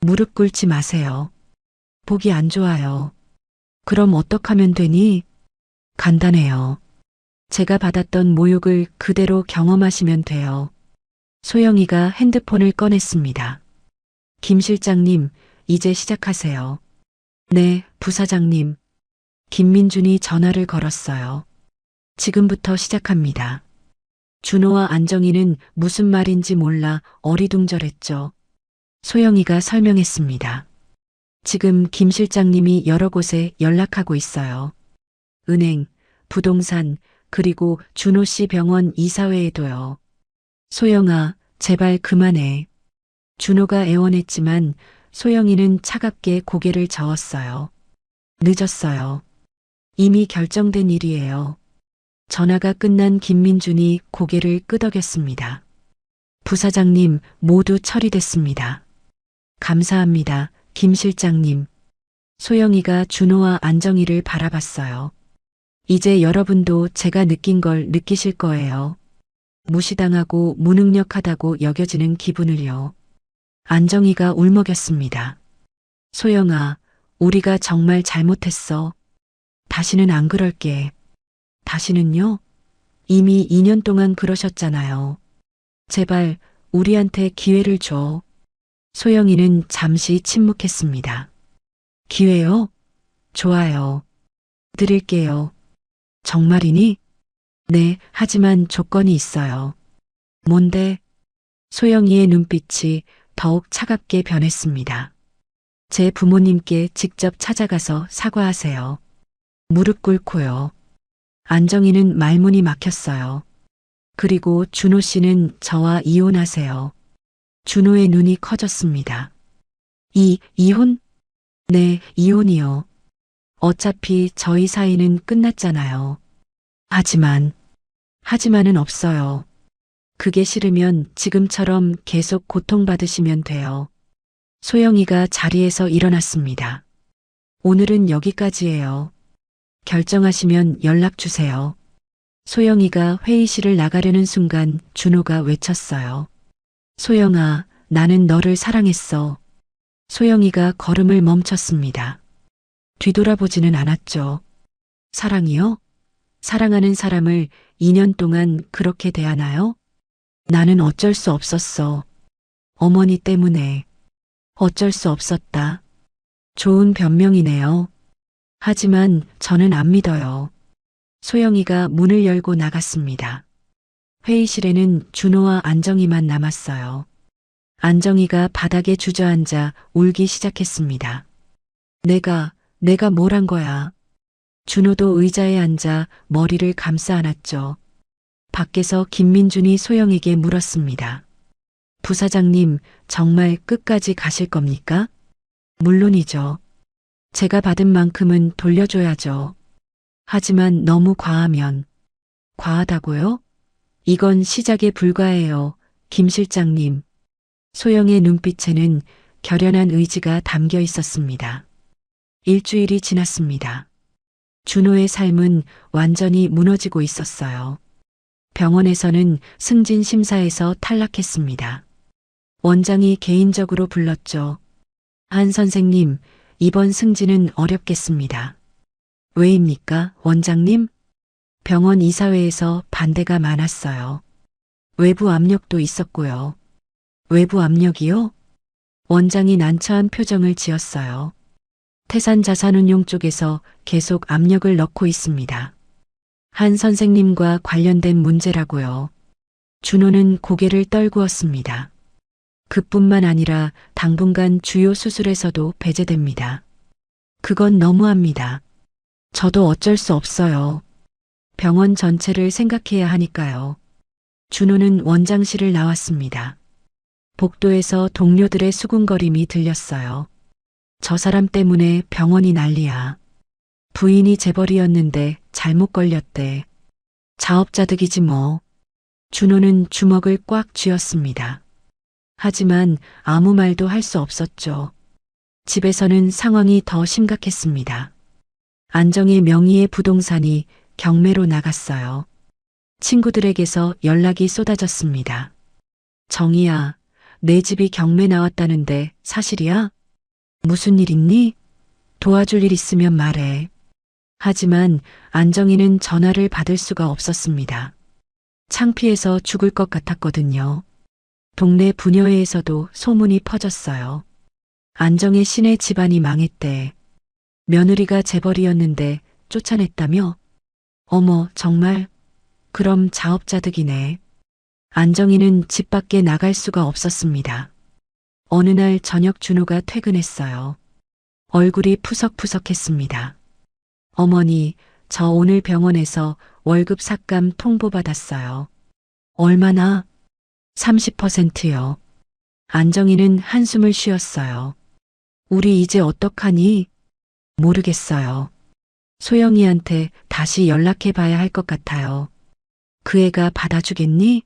무릎 꿇지 마세요. 보기 안 좋아요. 그럼 어떡하면 되니? 간단해요. 제가 받았던 모욕을 그대로 경험하시면 돼요. 소영이가 핸드폰을 꺼냈습니다. 김 실장님, 이제 시작하세요. 네, 부사장님. 김민준이 전화를 걸었어요. 지금부터 시작합니다. 준호와 안정희는 무슨 말인지 몰라 어리둥절했죠. 소영이가 설명했습니다. 지금 김 실장님이 여러 곳에 연락하고 있어요. 은행, 부동산, 그리고 준호 씨 병원 이사회에도요. 소영아, 제발 그만해. 준호가 애원했지만 소영이는 차갑게 고개를 저었어요. 늦었어요. 이미 결정된 일이에요. 전화가 끝난 김민준이 고개를 끄덕였습니다. 부사장님, 모두 처리됐습니다. 감사합니다, 김 실장님. 소영이가 준호와 안정희를 바라봤어요. 이제 여러분도 제가 느낀 걸 느끼실 거예요. 무시당하고 무능력하다고 여겨지는 기분을요. 안정희가 울먹였습니다. 소영아, 우리가 정말 잘못했어. 다시는 안 그럴게. 다시는요? 이미 2년 동안 그러셨잖아요. 제발 우리한테 기회를 줘. 소영이는 잠시 침묵했습니다. 기회요? 좋아요. 드릴게요. 정말이니? 네, 하지만 조건이 있어요. 뭔데? 소영이의 눈빛이 더욱 차갑게 변했습니다. 제 부모님께 직접 찾아가서 사과하세요. 무릎 꿇고요. 안정희는 말문이 막혔어요. 그리고 준호 씨는 저와 이혼하세요. 준호의 눈이 커졌습니다. 이혼? 네, 이혼이요. 어차피 저희 사이는 끝났잖아요. 하지만은 없어요. 그게 싫으면 지금처럼 계속 고통받으시면 돼요. 소영이가 자리에서 일어났습니다. 오늘은 여기까지예요. 결정하시면 연락 주세요. 소영이가 회의실을 나가려는 순간 준호가 외쳤어요. 소영아, 나는 너를 사랑했어. 소영이가 걸음을 멈췄습니다. 뒤돌아보지는 않았죠. 사랑이요? 사랑하는 사람을 2년 동안 그렇게 대하나요? 나는 어쩔 수 없었어. 어머니 때문에. 어쩔 수 없었다. 좋은 변명이네요. 하지만 저는 안 믿어요. 소영이가 문을 열고 나갔습니다. 회의실에는 준호와 안정희만 남았어요. 안정희가 바닥에 주저앉아 울기 시작했습니다. 내가 뭘 한 거야. 준호도 의자에 앉아 머리를 감싸 안았죠. 밖에서 김민준이 소영에게 물었습니다. 부사장님, 정말 끝까지 가실 겁니까? 물론이죠. 제가 받은 만큼은 돌려줘야죠. 하지만 너무 과하면. 과하다고요? 이건 시작에 불과해요, 김 실장님. 소영의 눈빛에는 결연한 의지가 담겨 있었습니다. 일주일이 지났습니다. 준호의 삶은 완전히 무너지고 있었어요. 병원에서는 승진 심사에서 탈락했습니다. 원장이 개인적으로 불렀죠. 한 선생님, 이번 승진은 어렵겠습니다. 왜입니까, 원장님? 병원 이사회에서 반대가 많았어요. 외부 압력도 있었고요. 외부 압력이요? 원장이 난처한 표정을 지었어요. 태산자산운용 쪽에서 계속 압력을 넣고 있습니다. 한 선생님과 관련된 문제라고요. 준호는 고개를 떨구었습니다. 그뿐만 아니라 당분간 주요 수술에서도 배제됩니다. 그건 너무합니다. 저도 어쩔 수 없어요. 병원 전체를 생각해야 하니까요. 준호는 원장실을 나왔습니다. 복도에서 동료들의 수군거림이 들렸어요. 저 사람 때문에 병원이 난리야. 부인이 재벌이었는데 잘못 걸렸대. 자업자득이지 뭐. 준호는 주먹을 꽉 쥐었습니다. 하지만 아무 말도 할 수 없었죠. 집에서는 상황이 더 심각했습니다. 안정의 명의의 부동산이 경매로 나갔어요. 친구들에게서 연락이 쏟아졌습니다. 정희야, 내 집이 경매 나왔다는데 사실이야? 무슨 일 있니? 도와줄 일 있으면 말해. 하지만 안정희는 전화를 받을 수가 없었습니다. 창피해서 죽을 것 같았거든요. 동네 부녀회에서도 소문이 퍼졌어요. 안정의 시내 집안이 망했대. 며느리가 재벌이었는데 쫓아냈다며? 어머, 정말? 그럼 자업자득이네. 안정희는 집 밖에 나갈 수가 없었습니다. 어느 날 저녁 준호가 퇴근했어요. 얼굴이 푸석푸석했습니다. 어머니, 저 오늘 병원에서 월급 삭감 통보받았어요. 얼마나? 30%요. 안정희는 한숨을 쉬었어요. 우리 이제 어떡하니? 모르겠어요. 소영이한테 다시 연락해 봐야 할 것 같아요. 그 애가 받아주겠니?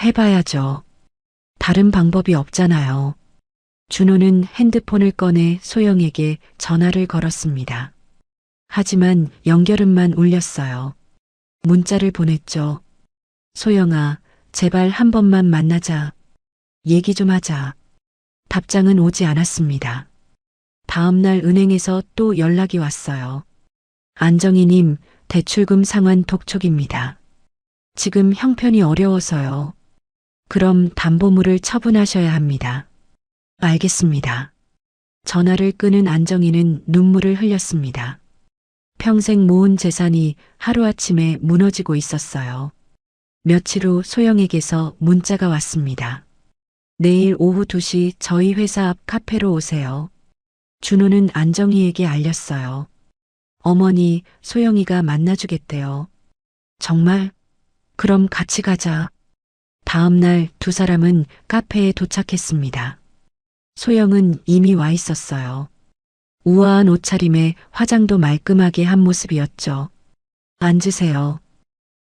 해봐야죠. 다른 방법이 없잖아요. 준호는 핸드폰을 꺼내 소영에게 전화를 걸었습니다. 하지만 연결음만 울렸어요. 문자를 보냈죠. 소영아, 제발 한 번만 만나자. 얘기 좀 하자. 답장은 오지 않았습니다. 다음 날 은행에서 또 연락이 왔어요. 안정희님, 대출금 상환 독촉입니다. 지금 형편이 어려워서요. 그럼 담보물을 처분하셔야 합니다. 알겠습니다. 전화를 끊은 안정희는 눈물을 흘렸습니다. 평생 모은 재산이 하루아침에 무너지고 있었어요. 며칠 후 소영에게서 문자가 왔습니다. 내일 오후 2시 저희 회사 앞 카페로 오세요. 준호는 안정희에게 알렸어요. 어머니, 소영이가 만나주겠대요. 정말? 그럼 같이 가자. 다음 날 두 사람은 카페에 도착했습니다. 소영은 이미 와 있었어요. 우아한 옷차림에 화장도 말끔하게 한 모습이었죠. 앉으세요.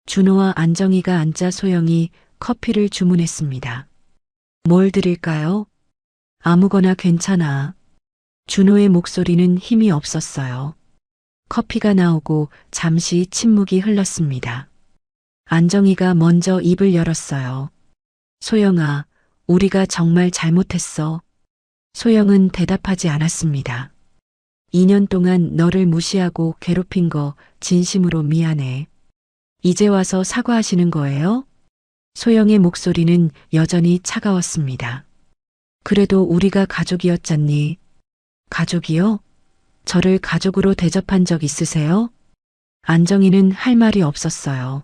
준호와 안정희가 앉자 소영이 커피를 주문했습니다. 뭘 드릴까요? 아무거나 괜찮아. 준호의 목소리는 힘이 없었어요. 커피가 나오고 잠시 침묵이 흘렀습니다. 안정희가 먼저 입을 열었어요. 소영아, 우리가 정말 잘못했어. 소영은 대답하지 않았습니다. 2년 동안 너를 무시하고 괴롭힌 거 진심으로 미안해. 이제 와서 사과하시는 거예요? 소영의 목소리는 여전히 차가웠습니다. 그래도 우리가 가족이었잖니. 가족이요? 저를 가족으로 대접한 적 있으세요? 안정희는 할 말이 없었어요.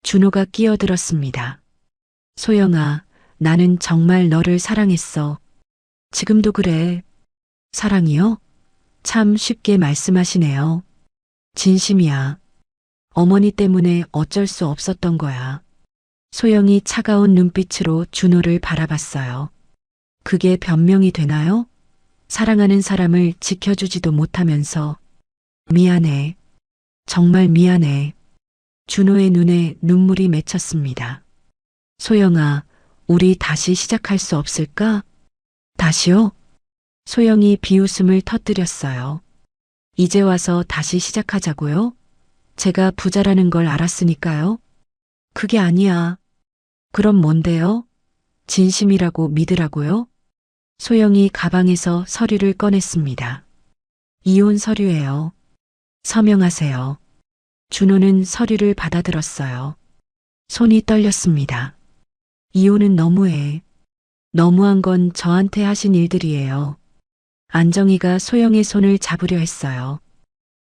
준호가 끼어들었습니다. 소영아, 나는 정말 너를 사랑했어. 지금도 그래. 사랑이요? 참 쉽게 말씀하시네요. 진심이야. 어머니 때문에 어쩔 수 없었던 거야. 소영이 차가운 눈빛으로 준호를 바라봤어요. 그게 변명이 되나요? 사랑하는 사람을 지켜주지도 못하면서. 미안해. 정말 미안해. 준호의 눈에 눈물이 맺혔습니다. 소영아, 우리 다시 시작할 수 없을까? 다시요? 소영이 비웃음을 터뜨렸어요. 이제 와서 다시 시작하자고요? 제가 부자라는 걸 알았으니까요. 그게 아니야. 그럼 뭔데요? 진심이라고 믿으라고요? 소영이 가방에서 서류를 꺼냈습니다. 이혼 서류예요. 서명하세요. 준호는 서류를 받아들었어요. 손이 떨렸습니다. 이혼은 너무해. 너무한 건 저한테 하신 일들이에요. 안정희가 소영의 손을 잡으려 했어요.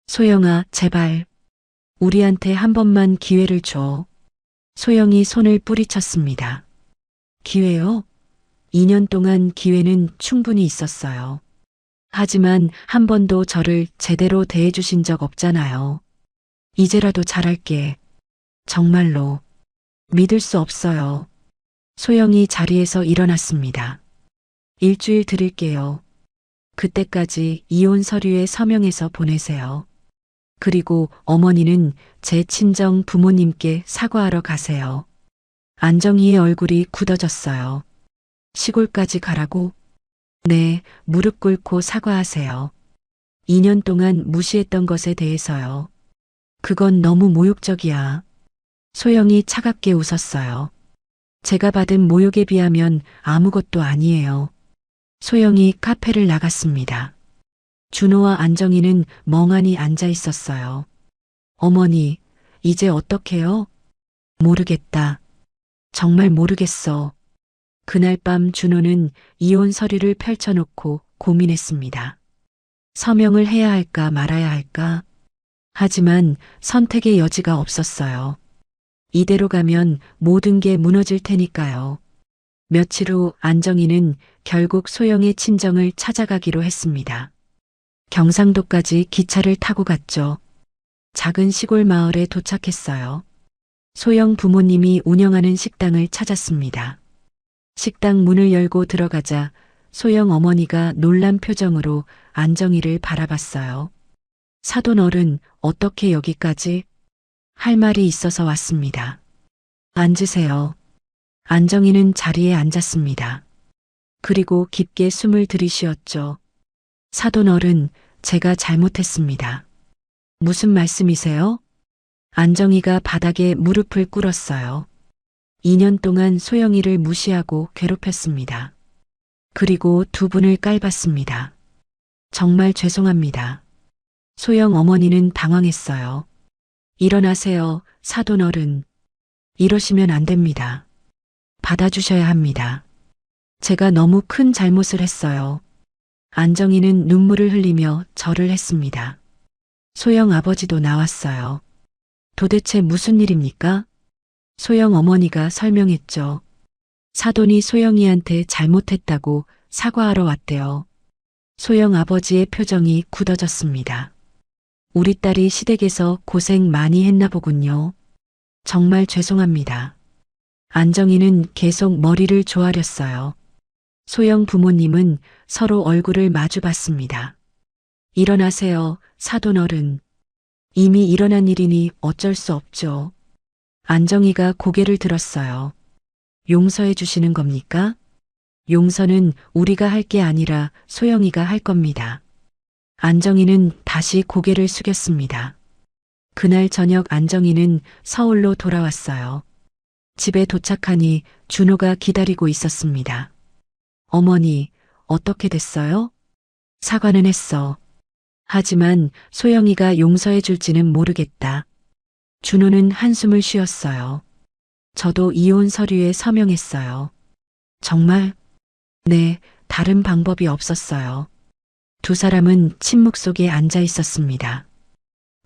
소영아, 제발. 우리한테 한 번만 기회를 줘. 소영이 손을 뿌리쳤습니다. 기회요? 2년 동안 기회는 충분히 있었어요. 하지만 한 번도 저를 제대로 대해주신 적 없잖아요. 이제라도 잘할게. 정말로. 믿을 수 없어요. 소영이 자리에서 일어났습니다. 일주일 드릴게요. 그때까지 이혼 서류에 서명해서 보내세요. 그리고 어머니는 제 친정 부모님께 사과하러 가세요. 안정희의 얼굴이 굳어졌어요. 시골까지 가라고? 네, 무릎 꿇고 사과하세요. 2년 동안 무시했던 것에 대해서요. 그건 너무 모욕적이야. 소영이 차갑게 웃었어요. 제가 받은 모욕에 비하면 아무것도 아니에요. 소영이 카페를 나갔습니다. 준호와 안정희는 멍하니 앉아 있었어요. 어머니, 이제 어떡해요? 모르겠다. 정말 모르겠어. 그날 밤 준호는 이혼 서류를 펼쳐놓고 고민했습니다. 서명을 해야 할까 말아야 할까? 하지만 선택의 여지가 없었어요. 이대로 가면 모든 게 무너질 테니까요. 며칠 후 안정희는 결국 소영의 친정을 찾아가기로 했습니다. 경상도까지 기차를 타고 갔죠. 작은 시골 마을에 도착했어요. 소영 부모님이 운영하는 식당을 찾았습니다. 식당 문을 열고 들어가자 소영 어머니가 놀란 표정으로 안정희를 바라봤어요. 사돈 어른, 어떻게 여기까지? 할 말이 있어서 왔습니다. 앉으세요. 안정희는 자리에 앉았습니다. 그리고 깊게 숨을 들이쉬었죠. 사돈 어른, 제가 잘못했습니다. 무슨 말씀이세요? 안정희가 바닥에 무릎을 꿇었어요. 2년 동안 소영이를 무시하고 괴롭혔습니다. 그리고 두 분을 깔봤습니다. 정말 죄송합니다. 소영 어머니는 당황했어요. 일어나세요, 사돈 어른. 이러시면 안 됩니다. 받아주셔야 합니다. 제가 너무 큰 잘못을 했어요. 안정희는 눈물을 흘리며 절을 했습니다. 소영 아버지도 나왔어요. 도대체 무슨 일입니까? 소영 어머니가 설명했죠. 사돈이 소영이한테 잘못했다고 사과하러 왔대요. 소영 아버지의 표정이 굳어졌습니다. 우리 딸이 시댁에서 고생 많이 했나 보군요. 정말 죄송합니다. 안정희는 계속 머리를 조아렸어요. 소영 부모님은 서로 얼굴을 마주 봤습니다. 일어나세요, 사돈 어른. 이미 일어난 일이니 어쩔 수 없죠. 안정희가 고개를 들었어요. 용서해 주시는 겁니까? 용서는 우리가 할 게 아니라 소영이가 할 겁니다. 안정희는 다시 고개를 숙였습니다. 그날 저녁 안정희는 서울로 돌아왔어요. 집에 도착하니 준호가 기다리고 있었습니다. 어머니, 어떻게 됐어요? 사과는 했어. 하지만 소영이가 용서해 줄지는 모르겠다. 준호는 한숨을 쉬었어요. 저도 이혼 서류에 서명했어요. 정말? 네, 다른 방법이 없었어요. 두 사람은 침묵 속에 앉아 있었습니다.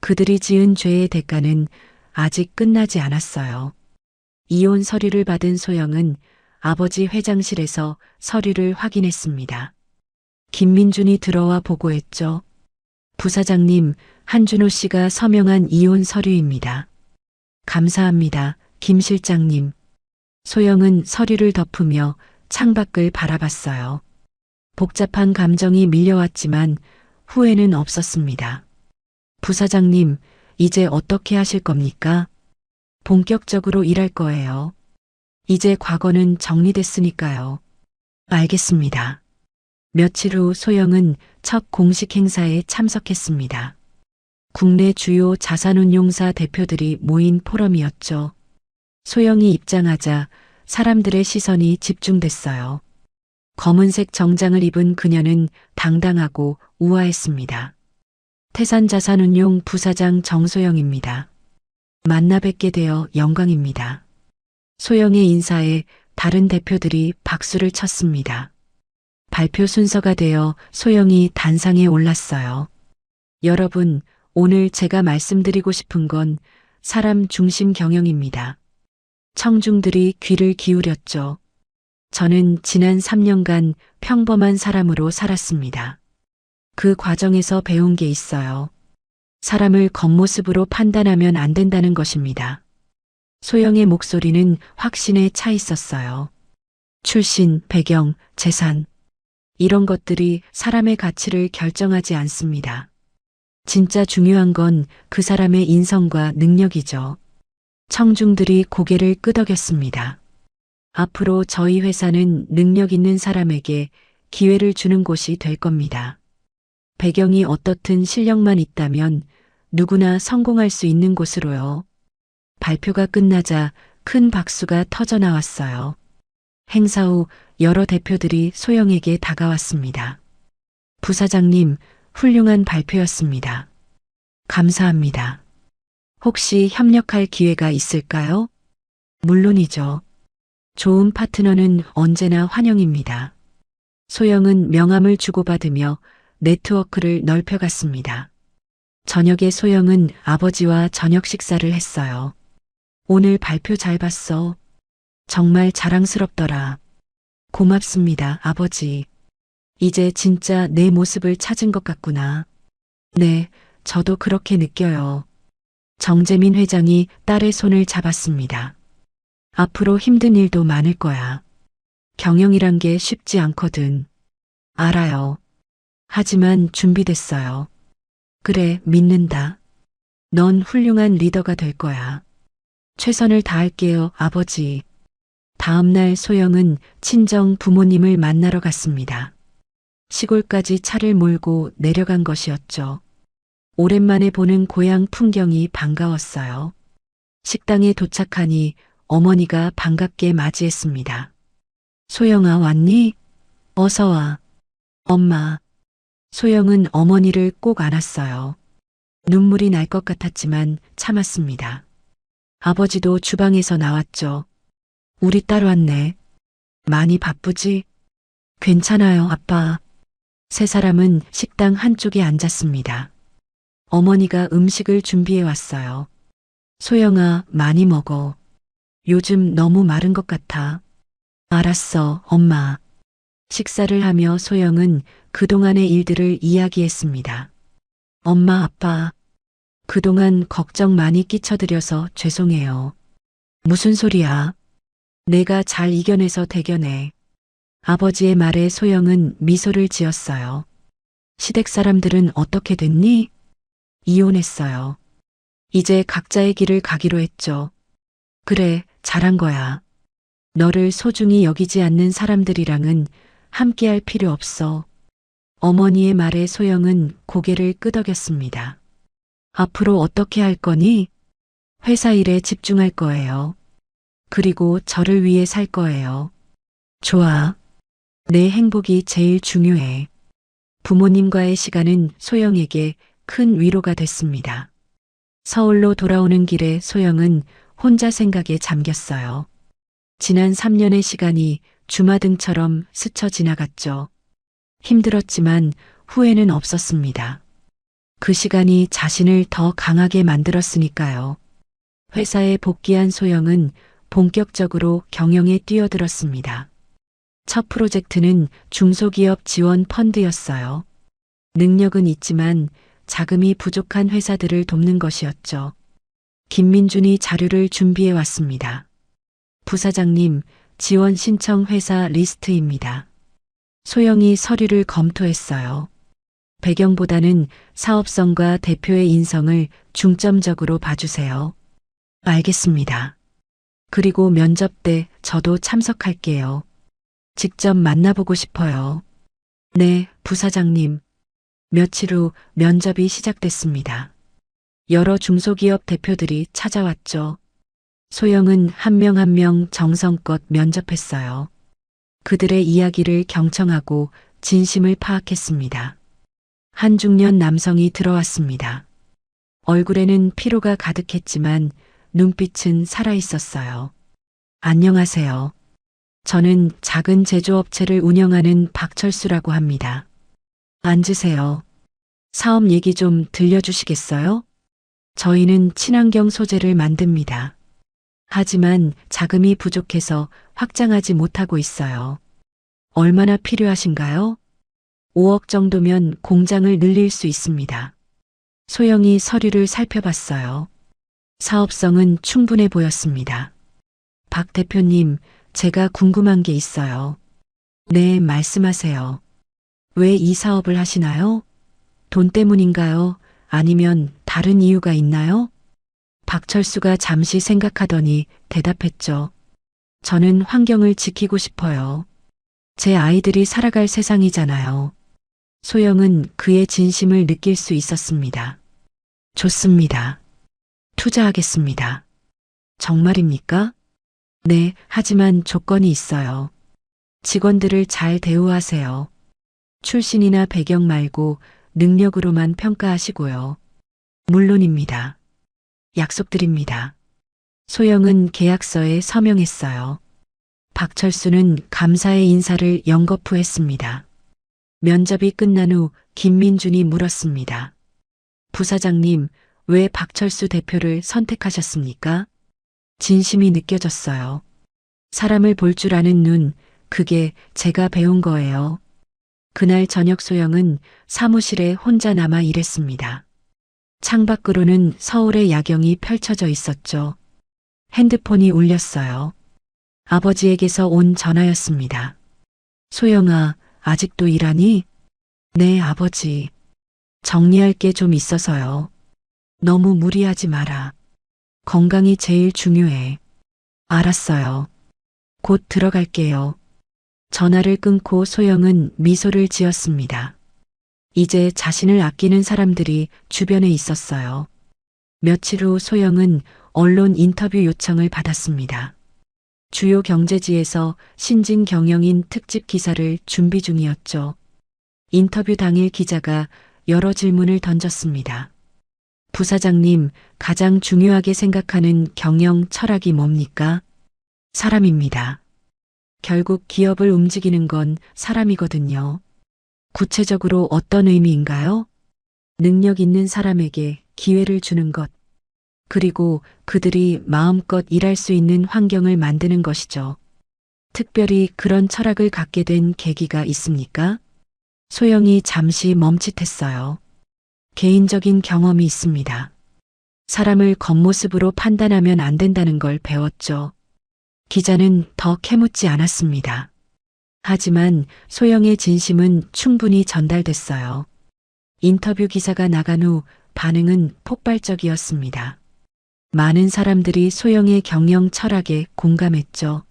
그들이 지은 죄의 대가는 아직 끝나지 않았어요. 이혼 서류를 받은 소영은 아버지 회장실에서 서류를 확인했습니다. 김민준이 들어와 보고했죠. 부사장님, 한준호 씨가 서명한 이혼 서류입니다. 감사합니다, 김 실장님. 소영은 서류를 덮으며 창밖을 바라봤어요. 복잡한 감정이 밀려왔지만 후회는 없었습니다. 부사장님, 이제 어떻게 하실 겁니까? 본격적으로 일할 거예요. 이제 과거는 정리됐으니까요. 알겠습니다. 며칠 후 소영은 첫 공식 행사에 참석했습니다. 국내 주요 자산운용사 대표들이 모인 포럼이었죠. 소영이 입장하자 사람들의 시선이 집중됐어요. 검은색 정장을 입은 그녀는 당당하고 우아했습니다. 태산자산운용 부사장 정소영입니다. 만나 뵙게 되어 영광입니다. 소영의 인사에 다른 대표들이 박수를 쳤습니다. 발표 순서가 되어 소영이 단상에 올랐어요. 여러분, 오늘 제가 말씀드리고 싶은 건 사람 중심 경영입니다. 청중들이 귀를 기울였죠. 저는 지난 3년간 평범한 사람으로 살았습니다. 그 과정에서 배운 게 있어요. 사람을 겉모습으로 판단하면 안 된다는 것입니다. 소영의 목소리는 확신에 차 있었어요. 출신, 배경, 재산. 이런 것들이 사람의 가치를 결정하지 않습니다. 진짜 중요한 건 그 사람의 인성과 능력이죠. 청중들이 고개를 끄덕였습니다. 앞으로 저희 회사는 능력 있는 사람에게 기회를 주는 곳이 될 겁니다. 배경이 어떻든 실력만 있다면 누구나 성공할 수 있는 곳으로요. 발표가 끝나자 큰 박수가 터져 나왔어요. 행사 후 여러 대표들이 소영에게 다가왔습니다. 부사장님, 훌륭한 발표였습니다. 감사합니다. 혹시 협력할 기회가 있을까요? 물론이죠. 좋은 파트너는 언제나 환영입니다. 소영은 명함을 주고받으며 네트워크를 넓혀갔습니다. 저녁에 소영은 아버지와 저녁 식사를 했어요. 오늘 발표 잘 봤어. 정말 자랑스럽더라. 고맙습니다, 아버지. 이제 진짜 내 모습을 찾은 것 같구나. 네, 저도 그렇게 느껴요. 정재민 회장이 딸의 손을 잡았습니다. 앞으로 힘든 일도 많을 거야. 경영이란 게 쉽지 않거든. 알아요. 하지만 준비됐어요. 그래, 믿는다. 넌 훌륭한 리더가 될 거야. 최선을 다할게요, 아버지. 다음 날 소영은 친정 부모님을 만나러 갔습니다. 시골까지 차를 몰고 내려간 것이었죠. 오랜만에 보는 고향 풍경이 반가웠어요. 식당에 도착하니 어머니가 반갑게 맞이했습니다. 소영아, 왔니? 어서 와. 엄마. 소영은 어머니를 꼭 안았어요. 눈물이 날 것 같았지만 참았습니다. 아버지도 주방에서 나왔죠. 우리 딸 왔네. 많이 바쁘지? 괜찮아요, 아빠. 세 사람은 식당 한쪽에 앉았습니다. 어머니가 음식을 준비해 왔어요. 소영아, 많이 먹어. 요즘 너무 마른 것 같아. 알았어, 엄마. 식사를 하며 소영은 그동안의 일들을 이야기했습니다. 엄마, 아빠. 그동안 걱정 많이 끼쳐드려서 죄송해요. 무슨 소리야? 내가 잘 이겨내서 대견해. 아버지의 말에 소영은 미소를 지었어요. 시댁 사람들은 어떻게 됐니? 이혼했어요. 이제 각자의 길을 가기로 했죠. 그래, 잘한 거야. 너를 소중히 여기지 않는 사람들이랑은 함께할 필요 없어. 어머니의 말에 소영은 고개를 끄덕였습니다. 앞으로 어떻게 할 거니? 회사 일에 집중할 거예요. 그리고 저를 위해 살 거예요. 좋아. 내 행복이 제일 중요해. 부모님과의 시간은 소영에게 큰 위로가 됐습니다. 서울로 돌아오는 길에 소영은 혼자 생각에 잠겼어요. 지난 3년의 시간이 주마등처럼 스쳐 지나갔죠. 힘들었지만 후회는 없었습니다. 그 시간이 자신을 더 강하게 만들었으니까요. 회사에 복귀한 소영은 본격적으로 경영에 뛰어들었습니다. 첫 프로젝트는 중소기업 지원 펀드였어요. 능력은 있지만 자금이 부족한 회사들을 돕는 것이었죠. 김민준이 자료를 준비해 왔습니다. 부사장님, 지원 신청 회사 리스트입니다. 소영이 서류를 검토했어요. 배경보다는 사업성과 대표의 인성을 중점적으로 봐주세요. 알겠습니다. 그리고 면접 때 저도 참석할게요. 직접 만나보고 싶어요. 네, 부사장님. 며칠 후 면접이 시작됐습니다. 여러 중소기업 대표들이 찾아왔죠. 소영은 한 명 한 명 정성껏 면접했어요. 그들의 이야기를 경청하고 진심을 파악했습니다. 한 중년 남성이 들어왔습니다. 얼굴에는 피로가 가득했지만 눈빛은 살아있었어요. 안녕하세요. 저는 작은 제조업체를 운영하는 박철수라고 합니다. 앉으세요. 사업 얘기 좀 들려주시겠어요? 저희는 친환경 소재를 만듭니다. 하지만 자금이 부족해서 확장하지 못하고 있어요. 얼마나 필요하신가요? 5억 정도면 공장을 늘릴 수 있습니다. 소영이 서류를 살펴봤어요. 사업성은 충분해 보였습니다. 박 대표님, 제가 궁금한 게 있어요. 네, 말씀하세요. 왜 이 사업을 하시나요? 돈 때문인가요? 아니면 다른 이유가 있나요? 박철수가 잠시 생각하더니 대답했죠. 저는 환경을 지키고 싶어요. 제 아이들이 살아갈 세상이잖아요. 소영은 그의 진심을 느낄 수 있었습니다. 좋습니다. 투자하겠습니다. 정말입니까? 네, 하지만 조건이 있어요. 직원들을 잘 대우하세요. 출신이나 배경 말고 능력으로만 평가하시고요. 물론입니다. 약속드립니다. 소영은 계약서에 서명했어요. 박철수는 감사의 인사를 연거푸했습니다. 면접이 끝난 후 김민준이 물었습니다. 부사장님, 왜 박철수 대표를 선택하셨습니까? 진심이 느껴졌어요. 사람을 볼 줄 아는 눈, 그게 제가 배운 거예요. 그날 저녁 소영은 사무실에 혼자 남아 일했습니다. 창밖으로는 서울의 야경이 펼쳐져 있었죠. 핸드폰이 울렸어요. 아버지에게서 온 전화였습니다. 소영아, 아직도 일하니? 네, 아버지. 정리할 게 좀 있어서요. 너무 무리하지 마라. 건강이 제일 중요해. 알았어요. 곧 들어갈게요. 전화를 끊고 소영은 미소를 지었습니다. 이제 자신을 아끼는 사람들이 주변에 있었어요. 며칠 후 소영은 언론 인터뷰 요청을 받았습니다. 주요 경제지에서 신진 경영인 특집 기사를 준비 중이었죠. 인터뷰 당일 기자가 여러 질문을 던졌습니다. 부사장님, 가장 중요하게 생각하는 경영 철학이 뭡니까? 사람입니다. 결국 기업을 움직이는 건 사람이거든요. 구체적으로 어떤 의미인가요? 능력 있는 사람에게 기회를 주는 것. 그리고 그들이 마음껏 일할 수 있는 환경을 만드는 것이죠. 특별히 그런 철학을 갖게 된 계기가 있습니까? 소영이 잠시 멈칫했어요. 개인적인 경험이 있습니다. 사람을 겉모습으로 판단하면 안 된다는 걸 배웠죠. 기자는 더 캐묻지 않았습니다. 하지만 소영의 진심은 충분히 전달됐어요. 인터뷰 기사가 나간 후 반응은 폭발적이었습니다. 많은 사람들이 소영의 경영 철학에 공감했죠.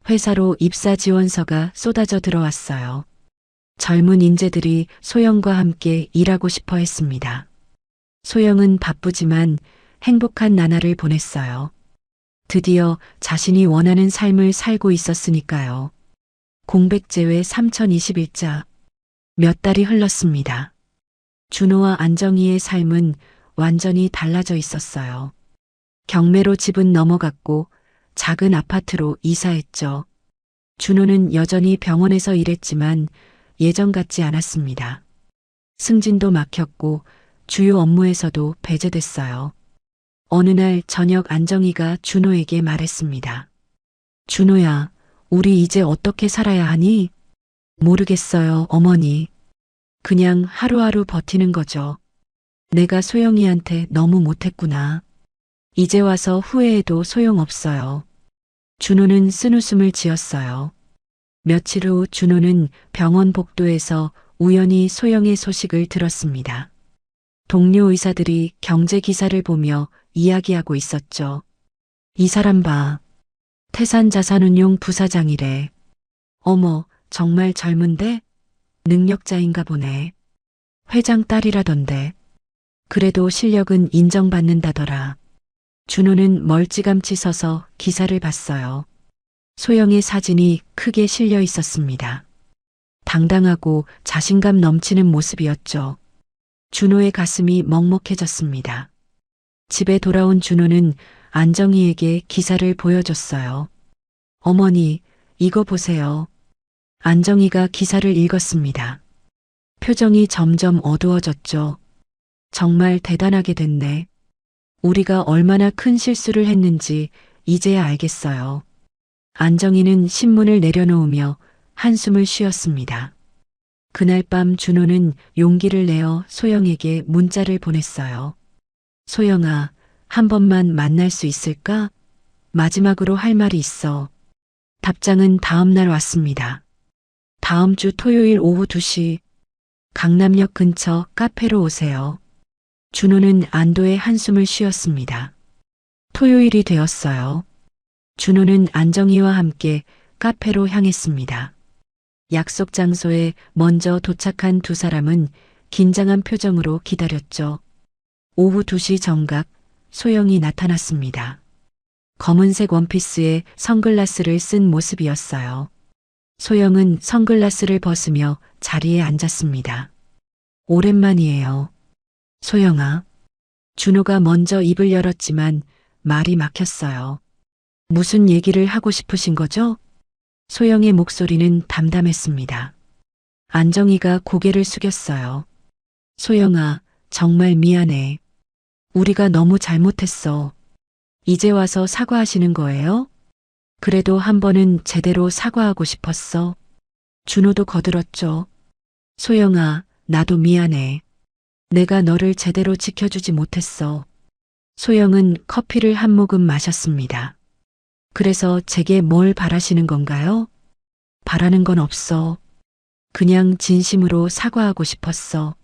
회사로 입사 지원서가 쏟아져 들어왔어요. 젊은 인재들이 소영과 함께 일하고 싶어 했습니다. 소영은 바쁘지만 행복한 나날을 보냈어요. 드디어 자신이 원하는 삶을 살고 있었으니까요. 공백 제외 3021자. 몇 달이 흘렀습니다. 준호와 안정희의 삶은 완전히 달라져 있었어요. 경매로 집은 넘어갔고 작은 아파트로 이사했죠. 준호는 여전히 병원에서 일했지만 예전 같지 않았습니다. 승진도 막혔고 주요 업무에서도 배제됐어요. 어느 날 저녁 안정희가 준호에게 말했습니다. 준호야, 우리 이제 어떻게 살아야 하니? 모르겠어요, 어머니. 그냥 하루하루 버티는 거죠. 내가 소영이한테 너무 못했구나. 이제 와서 후회해도 소용없어요. 준호는 쓴웃음을 지었어요. 며칠 후 준호는 병원 복도에서 우연히 소영의 소식을 들었습니다. 동료 의사들이 경제 기사를 보며 이야기하고 있었죠. 이 사람 봐. 태산자산운용 부사장이래. 어머, 정말 젊은데? 능력자인가 보네. 회장 딸이라던데. 그래도 실력은 인정받는다더라. 준호는 멀찌감치 서서 기사를 봤어요. 소영의 사진이 크게 실려 있었습니다. 당당하고 자신감 넘치는 모습이었죠. 준호의 가슴이 먹먹해졌습니다. 집에 돌아온 준호는 안정희에게 기사를 보여줬어요. 어머니, 이거 보세요. 안정희가 기사를 읽었습니다. 표정이 점점 어두워졌죠. 정말 대단하게 됐네. 우리가 얼마나 큰 실수를 했는지 이제야 알겠어요. 안정희는 신문을 내려놓으며 한숨을 쉬었습니다. 그날 밤 준호는 용기를 내어 소영에게 문자를 보냈어요. 소영아, 한 번만 만날 수 있을까? 마지막으로 할 말이 있어. 답장은 다음 날 왔습니다. 다음 주 토요일 오후 2시 강남역 근처 카페로 오세요. 준호는 안도의 한숨을 쉬었습니다. 토요일이 되었어요. 준호는 안정희와 함께 카페로 향했습니다. 약속 장소에 먼저 도착한 두 사람은 긴장한 표정으로 기다렸죠. 오후 2시 정각 소영이 나타났습니다. 검은색 원피스에 선글라스를 쓴 모습이었어요. 소영은 선글라스를 벗으며 자리에 앉았습니다. 오랜만이에요. 소영아. 준호가 먼저 입을 열었지만 말이 막혔어요. 무슨 얘기를 하고 싶으신 거죠? 소영의 목소리는 담담했습니다. 안정희가 고개를 숙였어요. 소영아, 정말 미안해. 우리가 너무 잘못했어. 이제 와서 사과하시는 거예요? 그래도 한 번은 제대로 사과하고 싶었어. 준호도 거들었죠. 소영아, 나도 미안해. 내가 너를 제대로 지켜주지 못했어. 소영은 커피를 한 모금 마셨습니다. 그래서 제게 뭘 바라시는 건가요? 바라는 건 없어. 그냥 진심으로 사과하고 싶었어.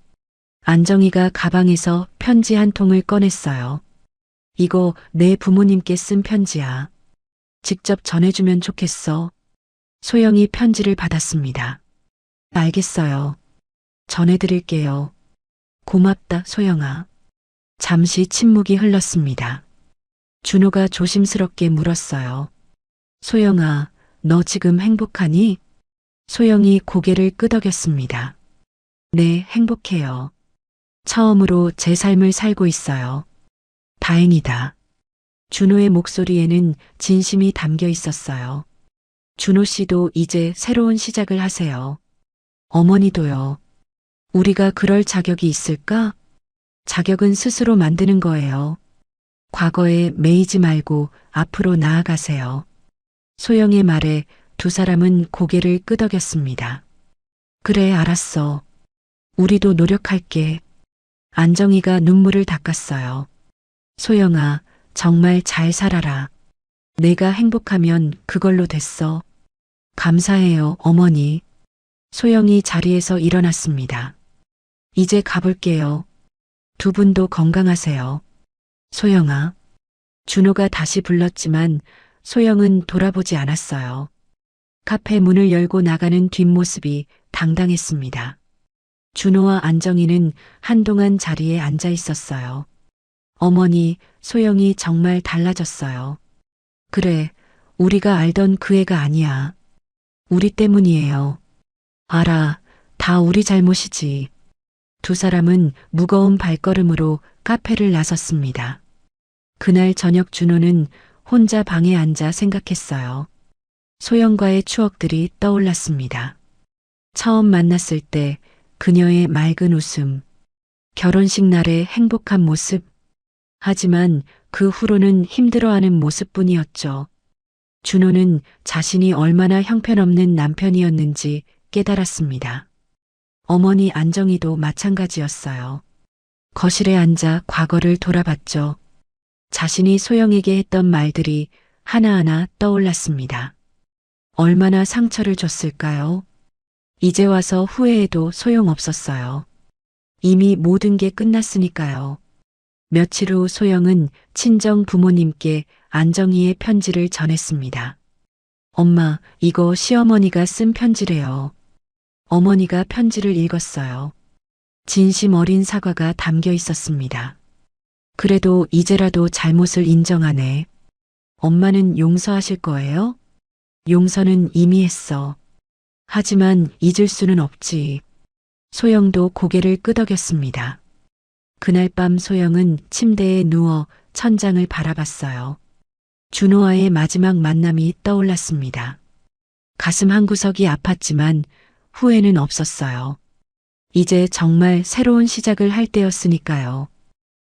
안정희가 가방에서 편지 한 통을 꺼냈어요. 이거 내 부모님께 쓴 편지야. 직접 전해주면 좋겠어. 소영이 편지를 받았습니다. 알겠어요. 전해드릴게요. 고맙다, 소영아. 잠시 침묵이 흘렀습니다. 준호가 조심스럽게 물었어요. 소영아, 너 지금 행복하니? 소영이 고개를 끄덕였습니다. 네, 행복해요. 처음으로 제 삶을 살고 있어요. 다행이다. 준호의 목소리에는 진심이 담겨 있었어요. 준호 씨도 이제 새로운 시작을 하세요. 어머니도요. 우리가 그럴 자격이 있을까? 자격은 스스로 만드는 거예요. 과거에 매이지 말고 앞으로 나아가세요. 소영의 말에 두 사람은 고개를 끄덕였습니다. 그래, 알았어. 우리도 노력할게. 안정희가 눈물을 닦았어요. 소영아, 정말 잘 살아라. 내가 행복하면 그걸로 됐어. 감사해요, 어머니. 소영이 자리에서 일어났습니다. 이제 가볼게요. 두 분도 건강하세요. 소영아. 준호가 다시 불렀지만 소영은 돌아보지 않았어요. 카페 문을 열고 나가는 뒷모습이 당당했습니다. 준호와 안정희는 한동안 자리에 앉아 있었어요. 어머니, 소영이 정말 달라졌어요. 그래, 우리가 알던 그 애가 아니야. 우리 때문이에요. 알아, 다 우리 잘못이지. 두 사람은 무거운 발걸음으로 카페를 나섰습니다. 그날 저녁 준호는 혼자 방에 앉아 생각했어요. 소영과의 추억들이 떠올랐습니다. 처음 만났을 때 그녀의 맑은 웃음, 결혼식 날의 행복한 모습, 하지만 그 후로는 힘들어하는 모습뿐이었죠. 준호는 자신이 얼마나 형편없는 남편이었는지 깨달았습니다. 어머니 안정희도 마찬가지였어요. 거실에 앉아 과거를 돌아봤죠. 자신이 소영에게 했던 말들이 하나하나 떠올랐습니다. 얼마나 상처를 줬을까요? 이제 와서 후회해도 소용없었어요. 이미 모든 게 끝났으니까요. 며칠 후 소영은 친정 부모님께 안정희의 편지를 전했습니다. 엄마, 이거 시어머니가 쓴 편지래요. 어머니가 편지를 읽었어요. 진심 어린 사과가 담겨 있었습니다. 그래도 이제라도 잘못을 인정하네. 엄마는 용서하실 거예요? 용서는 이미 했어. 하지만 잊을 수는 없지. 소영도 고개를 끄덕였습니다. 그날 밤 소영은 침대에 누워 천장을 바라봤어요. 준호와의 마지막 만남이 떠올랐습니다. 가슴 한구석이 아팠지만 후회는 없었어요. 이제 정말 새로운 시작을 할 때였으니까요.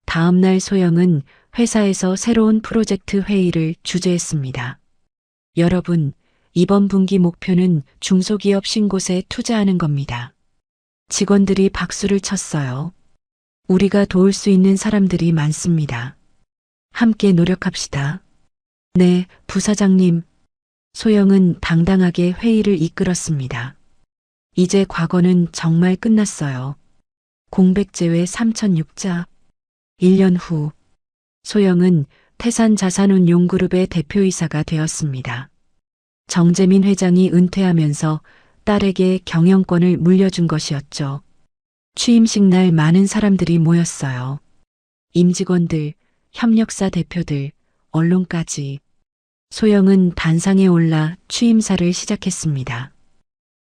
다음 날 소영은 회사에서 새로운 프로젝트 회의를 주재했습니다. 여러분, 이번 분기 목표는 중소기업 50곳에 투자하는 겁니다. 직원들이 박수를 쳤어요. 우리가 도울 수 있는 사람들이 많습니다. 함께 노력합시다. 네, 부사장님. 소영은 당당하게 회의를 이끌었습니다. 이제 과거는 정말 끝났어요. 공백 제외 3,006자. 1년 후, 소영은 태산자산운용그룹의 대표이사가 되었습니다. 정재민 회장이 은퇴하면서 딸에게 경영권을 물려준 것이었죠. 취임식 날 많은 사람들이 모였어요. 임직원들, 협력사 대표들, 언론까지. 소영은 단상에 올라 취임사를 시작했습니다.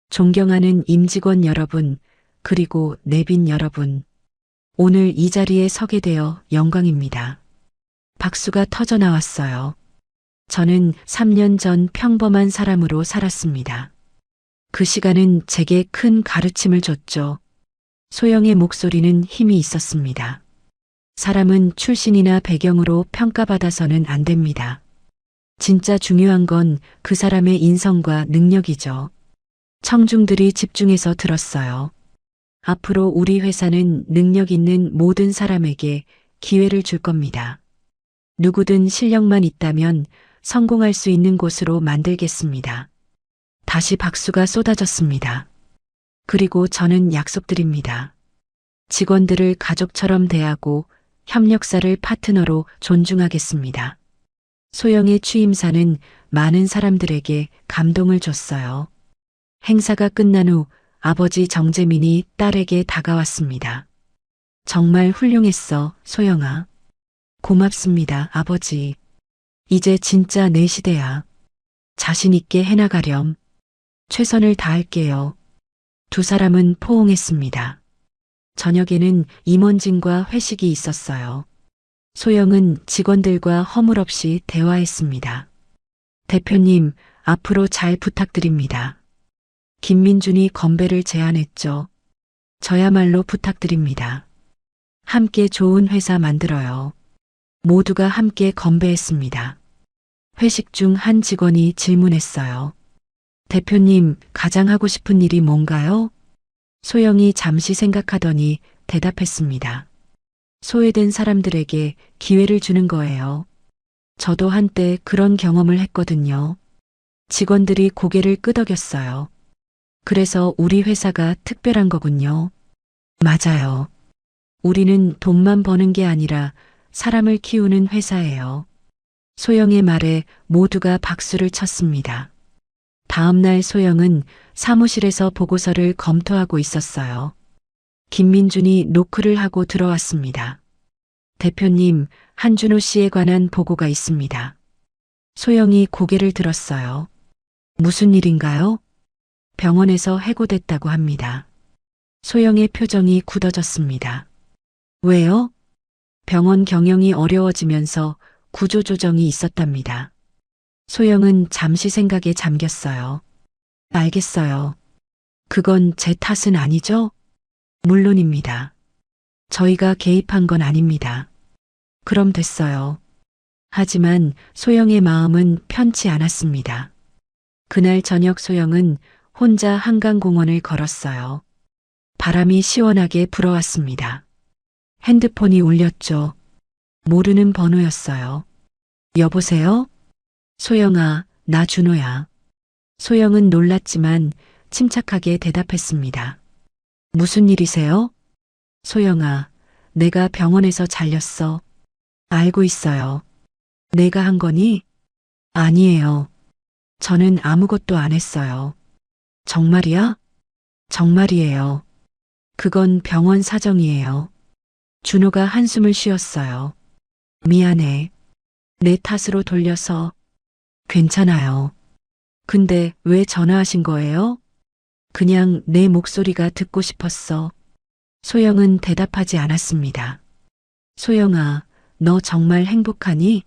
존경하는 임직원 여러분, 그리고 내빈 여러분. 오늘 이 자리에 서게 되어 영광입니다. 박수가 터져 나왔어요. 저는 3년 전 평범한 사람으로 살았습니다. 그 시간은 제게 큰 가르침을 줬죠. 소영의 목소리는 힘이 있었습니다. 사람은 출신이나 배경으로 평가받아서는 안 됩니다. 진짜 중요한 건 그 사람의 인성과 능력이죠. 청중들이 집중해서 들었어요. 앞으로 우리 회사는 능력 있는 모든 사람에게 기회를 줄 겁니다. 누구든 실력만 있다면 성공할 수 있는 곳으로 만들겠습니다. 다시 박수가 쏟아졌습니다. 그리고 저는 약속드립니다. 직원들을 가족처럼 대하고 협력사를 파트너로 존중하겠습니다. 소영의 취임사는 많은 사람들에게 감동을 줬어요. 행사가 끝난 후 아버지 정재민이 딸에게 다가왔습니다. 정말 훌륭했어, 소영아. 고맙습니다, 아버지. 이제 진짜 내 시대야. 자신 있게 해나가렴. 최선을 다할게요. 두 사람은 포옹했습니다. 저녁에는 임원진과 회식이 있었어요. 소영은 직원들과 허물없이 대화했습니다. 대표님, 앞으로 잘 부탁드립니다. 김민준이 건배를 제안했죠. 저야말로 부탁드립니다. 함께 좋은 회사 만들어요. 모두가 함께 건배했습니다. 회식 중 한 직원이 질문했어요. 대표님, 가장 하고 싶은 일이 뭔가요? 소영이 잠시 생각하더니 대답했습니다. 소외된 사람들에게 기회를 주는 거예요. 저도 한때 그런 경험을 했거든요. 직원들이 고개를 끄덕였어요. 그래서 우리 회사가 특별한 거군요. 맞아요. 우리는 돈만 버는 게 아니라 사람을 키우는 회사예요. 소영의 말에 모두가 박수를 쳤습니다. 다음 날 소영은 사무실에서 보고서를 검토하고 있었어요. 김민준이 노크를 하고 들어왔습니다. 대표님, 한준호 씨에 관한 보고가 있습니다. 소영이 고개를 들었어요. 무슨 일인가요? 병원에서 해고됐다고 합니다. 소영의 표정이 굳어졌습니다. 왜요? 병원 경영이 어려워지면서 구조조정이 있었답니다. 소영은 잠시 생각에 잠겼어요. 알겠어요. 그건 제 탓은 아니죠? 물론입니다. 저희가 개입한 건 아닙니다. 그럼 됐어요. 하지만 소영의 마음은 편치 않았습니다. 그날 저녁 소영은 혼자 한강공원을 걸었어요. 바람이 시원하게 불어왔습니다. 핸드폰이 울렸죠. 모르는 번호였어요. 여보세요? 소영아, 나 준호야. 소영은 놀랐지만 침착하게 대답했습니다. 무슨 일이세요? 소영아, 내가 병원에서 잘렸어. 알고 있어요. 내가 한 거니? 아니에요. 저는 아무것도 안 했어요. 정말이야? 정말이에요. 그건 병원 사정이에요. 준호가 한숨을 쉬었어요. 미안해. 내 탓으로 돌려서. 괜찮아요. 근데 왜 전화하신 거예요? 그냥 내 목소리가 듣고 싶었어. 소영은 대답하지 않았습니다. 소영아, 너 정말 행복하니?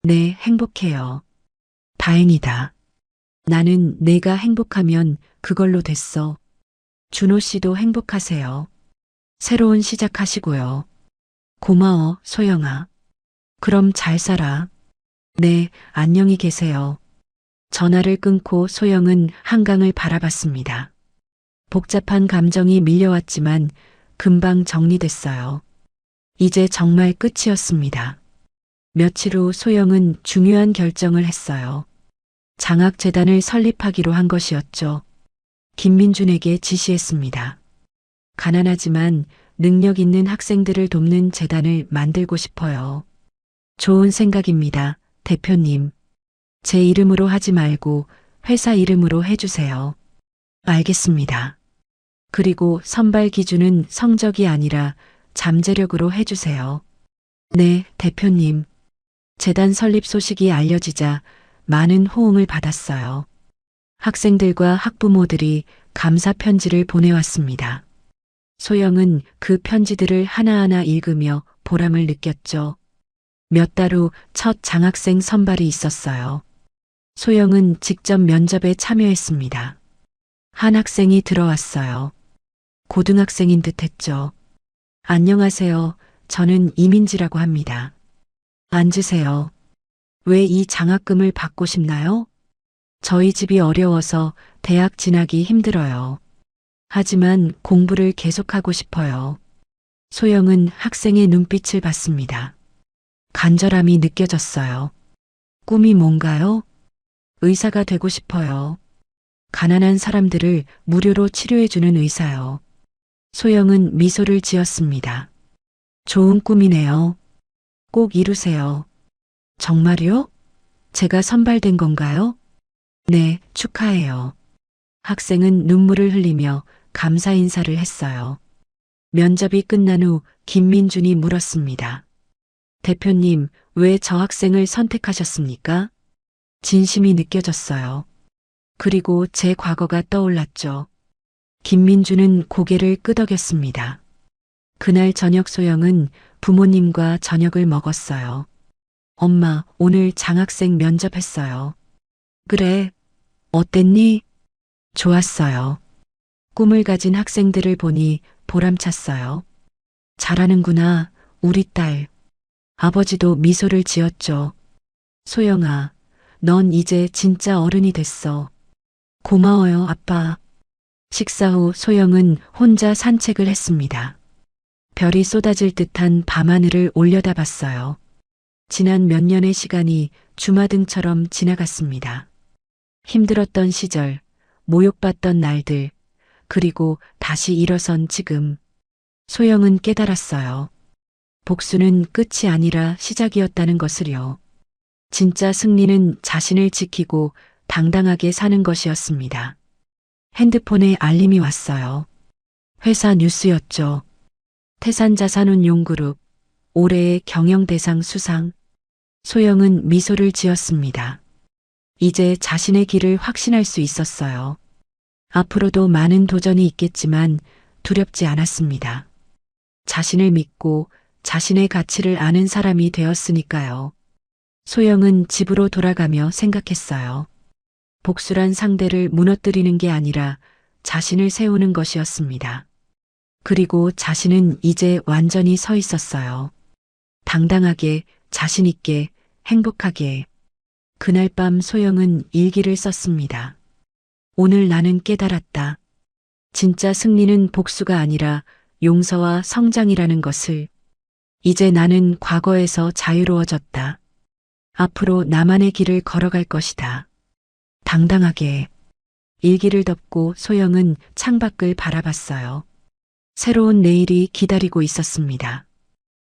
네, 행복해요. 다행이다. 나는 내가 행복하면 그걸로 됐어. 준호 씨도 행복하세요. 새로운 시작하시고요. 고마워, 소영아. 그럼 잘 살아. 네, 안녕히 계세요. 전화를 끊고 소영은 한강을 바라봤습니다. 복잡한 감정이 밀려왔지만 금방 정리됐어요. 이제 정말 끝이었습니다. 며칠 후 소영은 중요한 결정을 했어요. 장학재단을 설립하기로 한 것이었죠. 김민준에게 지시했습니다. 가난하지만 능력 있는 학생들을 돕는 재단을 만들고 싶어요. 좋은 생각입니다, 대표님. 제 이름으로 하지 말고 회사 이름으로 해주세요. 알겠습니다. 그리고 선발 기준은 성적이 아니라 잠재력으로 해주세요. 네, 대표님. 재단 설립 소식이 알려지자 많은 호응을 받았어요. 학생들과 학부모들이 감사 편지를 보내왔습니다. 소영은 그 편지들을 하나하나 읽으며 보람을 느꼈죠. 몇 달 후 첫 장학생 선발이 있었어요. 소영은 직접 면접에 참여했습니다. 한 학생이 들어왔어요. 고등학생인 듯 했죠. 안녕하세요. 저는 이민지라고 합니다. 앉으세요. 왜 이 장학금을 받고 싶나요? 저희 집이 어려워서 대학 진학이 힘들어요. 하지만 공부를 계속하고 싶어요. 소영은 학생의 눈빛을 봤습니다. 간절함이 느껴졌어요. 꿈이 뭔가요? 의사가 되고 싶어요. 가난한 사람들을 무료로 치료해주는 의사요. 소영은 미소를 지었습니다. 좋은 꿈이네요. 꼭 이루세요. 정말요? 제가 선발된 건가요? 네, 축하해요. 학생은 눈물을 흘리며 감사 인사를 했어요. 면접이 끝난 후 김민준이 물었습니다. 대표님, 왜 저 학생을 선택하셨습니까? 진심이 느껴졌어요. 그리고 제 과거가 떠올랐죠. 김민준은 고개를 끄덕였습니다. 그날 저녁 소영은 부모님과 저녁을 먹었어요. 엄마, 오늘 장학생 면접했어요. 그래, 어땠니? 좋았어요. 꿈을 가진 학생들을 보니 보람찼어요. 잘하는구나, 우리 딸. 아버지도 미소를 지었죠. 소영아, 넌 이제 진짜 어른이 됐어. 고마워요, 아빠. 식사 후 소영은 혼자 산책을 했습니다. 별이 쏟아질 듯한 밤하늘을 올려다봤어요. 지난 몇 년의 시간이 주마등처럼 지나갔습니다. 힘들었던 시절, 모욕받던 날들, 그리고 다시 일어선 지금. 소영은 깨달았어요. 복수는 끝이 아니라 시작이었다는 것을요. 진짜 승리는 자신을 지키고 당당하게 사는 것이었습니다. 핸드폰에 알림이 왔어요. 회사 뉴스였죠. 태산자산운용그룹 올해의 경영대상 수상. 소영은 미소를 지었습니다. 이제 자신의 길을 확신할 수 있었어요. 앞으로도 많은 도전이 있겠지만 두렵지 않았습니다. 자신을 믿고 자신의 가치를 아는 사람이 되었으니까요. 소영은 집으로 돌아가며 생각했어요. 복수란 상대를 무너뜨리는 게 아니라 자신을 세우는 것이었습니다. 그리고 자신은 이제 완전히 서 있었어요. 당당하게, 자신있게, 행복하게. 그날 밤 소영은 일기를 썼습니다. 오늘 나는 깨달았다. 진짜 승리는 복수가 아니라 용서와 성장이라는 것을. 이제 나는 과거에서 자유로워졌다. 앞으로 나만의 길을 걸어갈 것이다. 당당하게. 일기를 덮고 소영은 창밖을 바라봤어요. 새로운 내일이 기다리고 있었습니다.